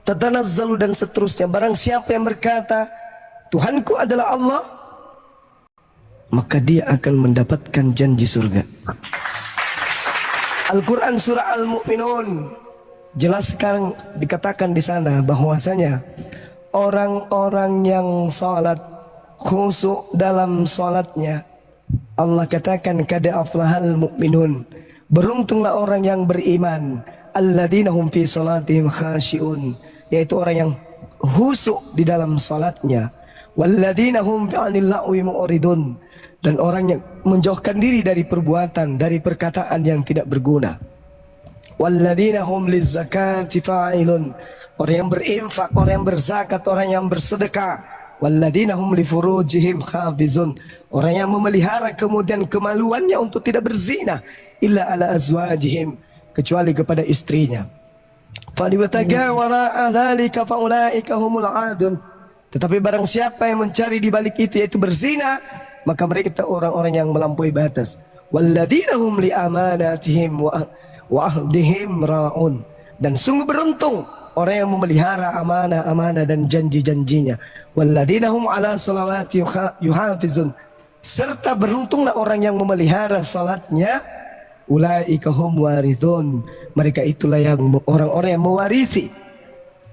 tatanazzalu dan seterusnya. Barang siapa yang berkata Tuhanku adalah Allah, maka dia akan mendapatkan janji surga. Al-Quran surah Al-Mu'minun jelaskan, dikatakan di sana bahwasanya orang-orang yang salat khusyuk dalam salatnya, Allah katakan kada aflahal mu'minun, beruntunglah orang yang beriman, alladzina hum fi salatihim khashi'un, yaitu orang yang khusyuk di dalam salatnya, walladzina hum fi 'anil la'wi mu'ridun, dan orang yang menjauhkan diri dari perbuatan, dari perkataan yang tidak berguna. Walladzina hum lizzakati fa'ilun, orang yang berinfak, orang yang berzakat, orang yang bersedekah, Walladzina hum li furujihim hafizun. Orang yang memelihara kemudian kemaluannya untuk tidak berzina illa ala azwajihim, kecuali kepada istrinya. Falibtaga wara'a dzalika faulaika humul 'adun. Tetapi barang siapa yang mencari di balik itu yaitu berzina, maka mereka orang-orang yang melampaui batas. Walladzina hum li amanatihim wa ahdihim ra'un. Dan sungguh beruntung orang yang memelihara amanah-amanah dan janji-janjinya. Walladzina hum ala salawati yuhafizun. Serta beruntunglah orang yang memelihara salatnya. Ulaika hum warithun. Mereka itulah yang orang-orang yang mewarisi.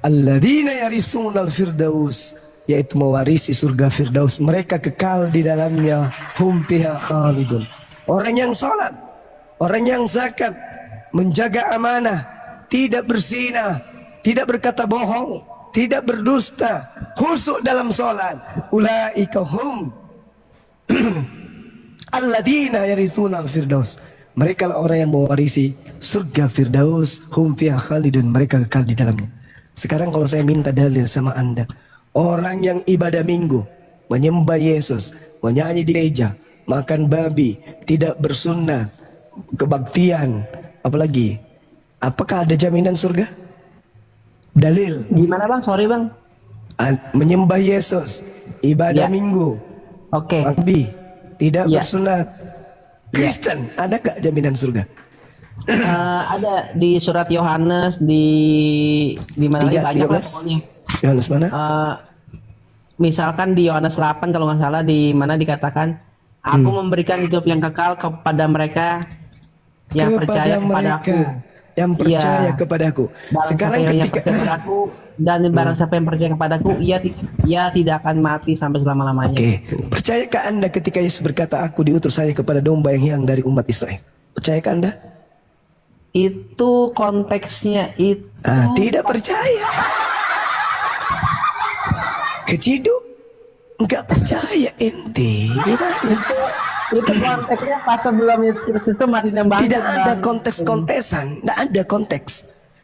Alladzina yarisunal firdaus, yaitu mewarisi surga firdaus. Mereka kekal di dalamnya. Hum fiha khalidun. Orang yang salat, orang yang zakat, menjaga amanah, tidak berzina, tidak berkata bohong, tidak berdusta, khusyuk dalam salat. Ulaika hum alladzina yarithunal firdaus. Mereka lah orang yang mewarisi surga firdaus. Hum fiha khalidun. Mereka kekal di dalamnya. Sekarang kalau saya minta dalil sama Anda, orang yang ibadah minggu, menyembah Yesus, menyanyi di gereja, makan babi, tidak bersunnah, kebaktian, apalagi, apakah ada jaminan surga? Dalil. Gimana bang? Sorry bang. Menyembah Yesus, ibadah Ya. minggu, Oke. babi, tidak Ya. bersunat, Kristen, ada gak jaminan surga? Ada di surat Yohanes di mana lagi banyak lah 13. pokoknya. Yohanes mana? Misalkan di Yohanes 8 kalau nggak salah, di mana dikatakan aku memberikan hidup yang kekal kepada mereka yang percaya kepadaku. Yang percaya Iya. kepadaku. Barang Sekarang siapa yang ketika percaya kepadaku, dan barang siapa yang percaya kepadaku, ia tidak akan mati sampai selama-lamanya. Oke, percayakah Anda ketika Yesus berkata, aku diutus hanya kepada domba yang hilang dari umat Israel? Percayakah Anda? Itu konteksnya itu. Tidak percaya. Keciduk? Enggak percaya ente. Gimana? Itu konteksnya pas sebelum Yesus Kristus itu mati dan bangkit. Tidak ada Bang. konteks-kontesan, tidak ada konteks.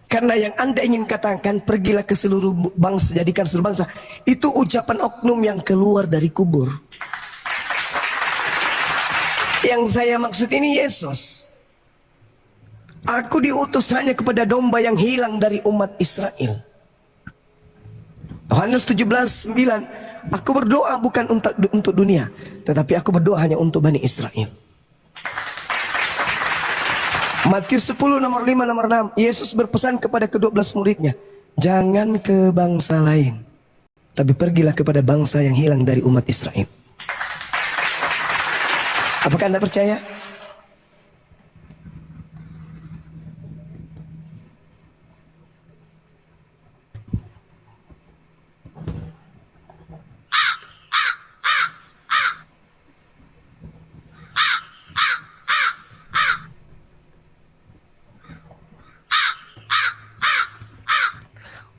Karena yang Anda ingin katakan, pergilah ke seluruh bangsa, jadikan seluruh bangsa. Itu ucapan oknum yang keluar dari kubur. Yang saya maksud ini Yesus. Aku diutus hanya kepada domba yang hilang dari umat Israel. Yohanes 17:9. Aku berdoa bukan untuk dunia, tetapi aku berdoa hanya untuk Bani Israel. Matius 10 nomor 5 nomor 6. Yesus berpesan kepada ke-12 muridnya, jangan ke bangsa lain, tapi pergilah kepada bangsa yang hilang dari umat Israel. Apakah Anda percaya?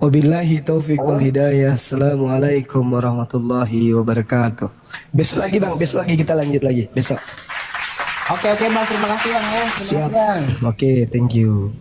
Wabillahi taufiq wal hidayah. Assalamualaikum warahmatullahi wabarakatuh. Besok lagi bang, besok lagi kita lanjut lagi. Besok. Oke bang, terima kasih bang ya. Terima kasih, Siap. Bang. Oke, thank you.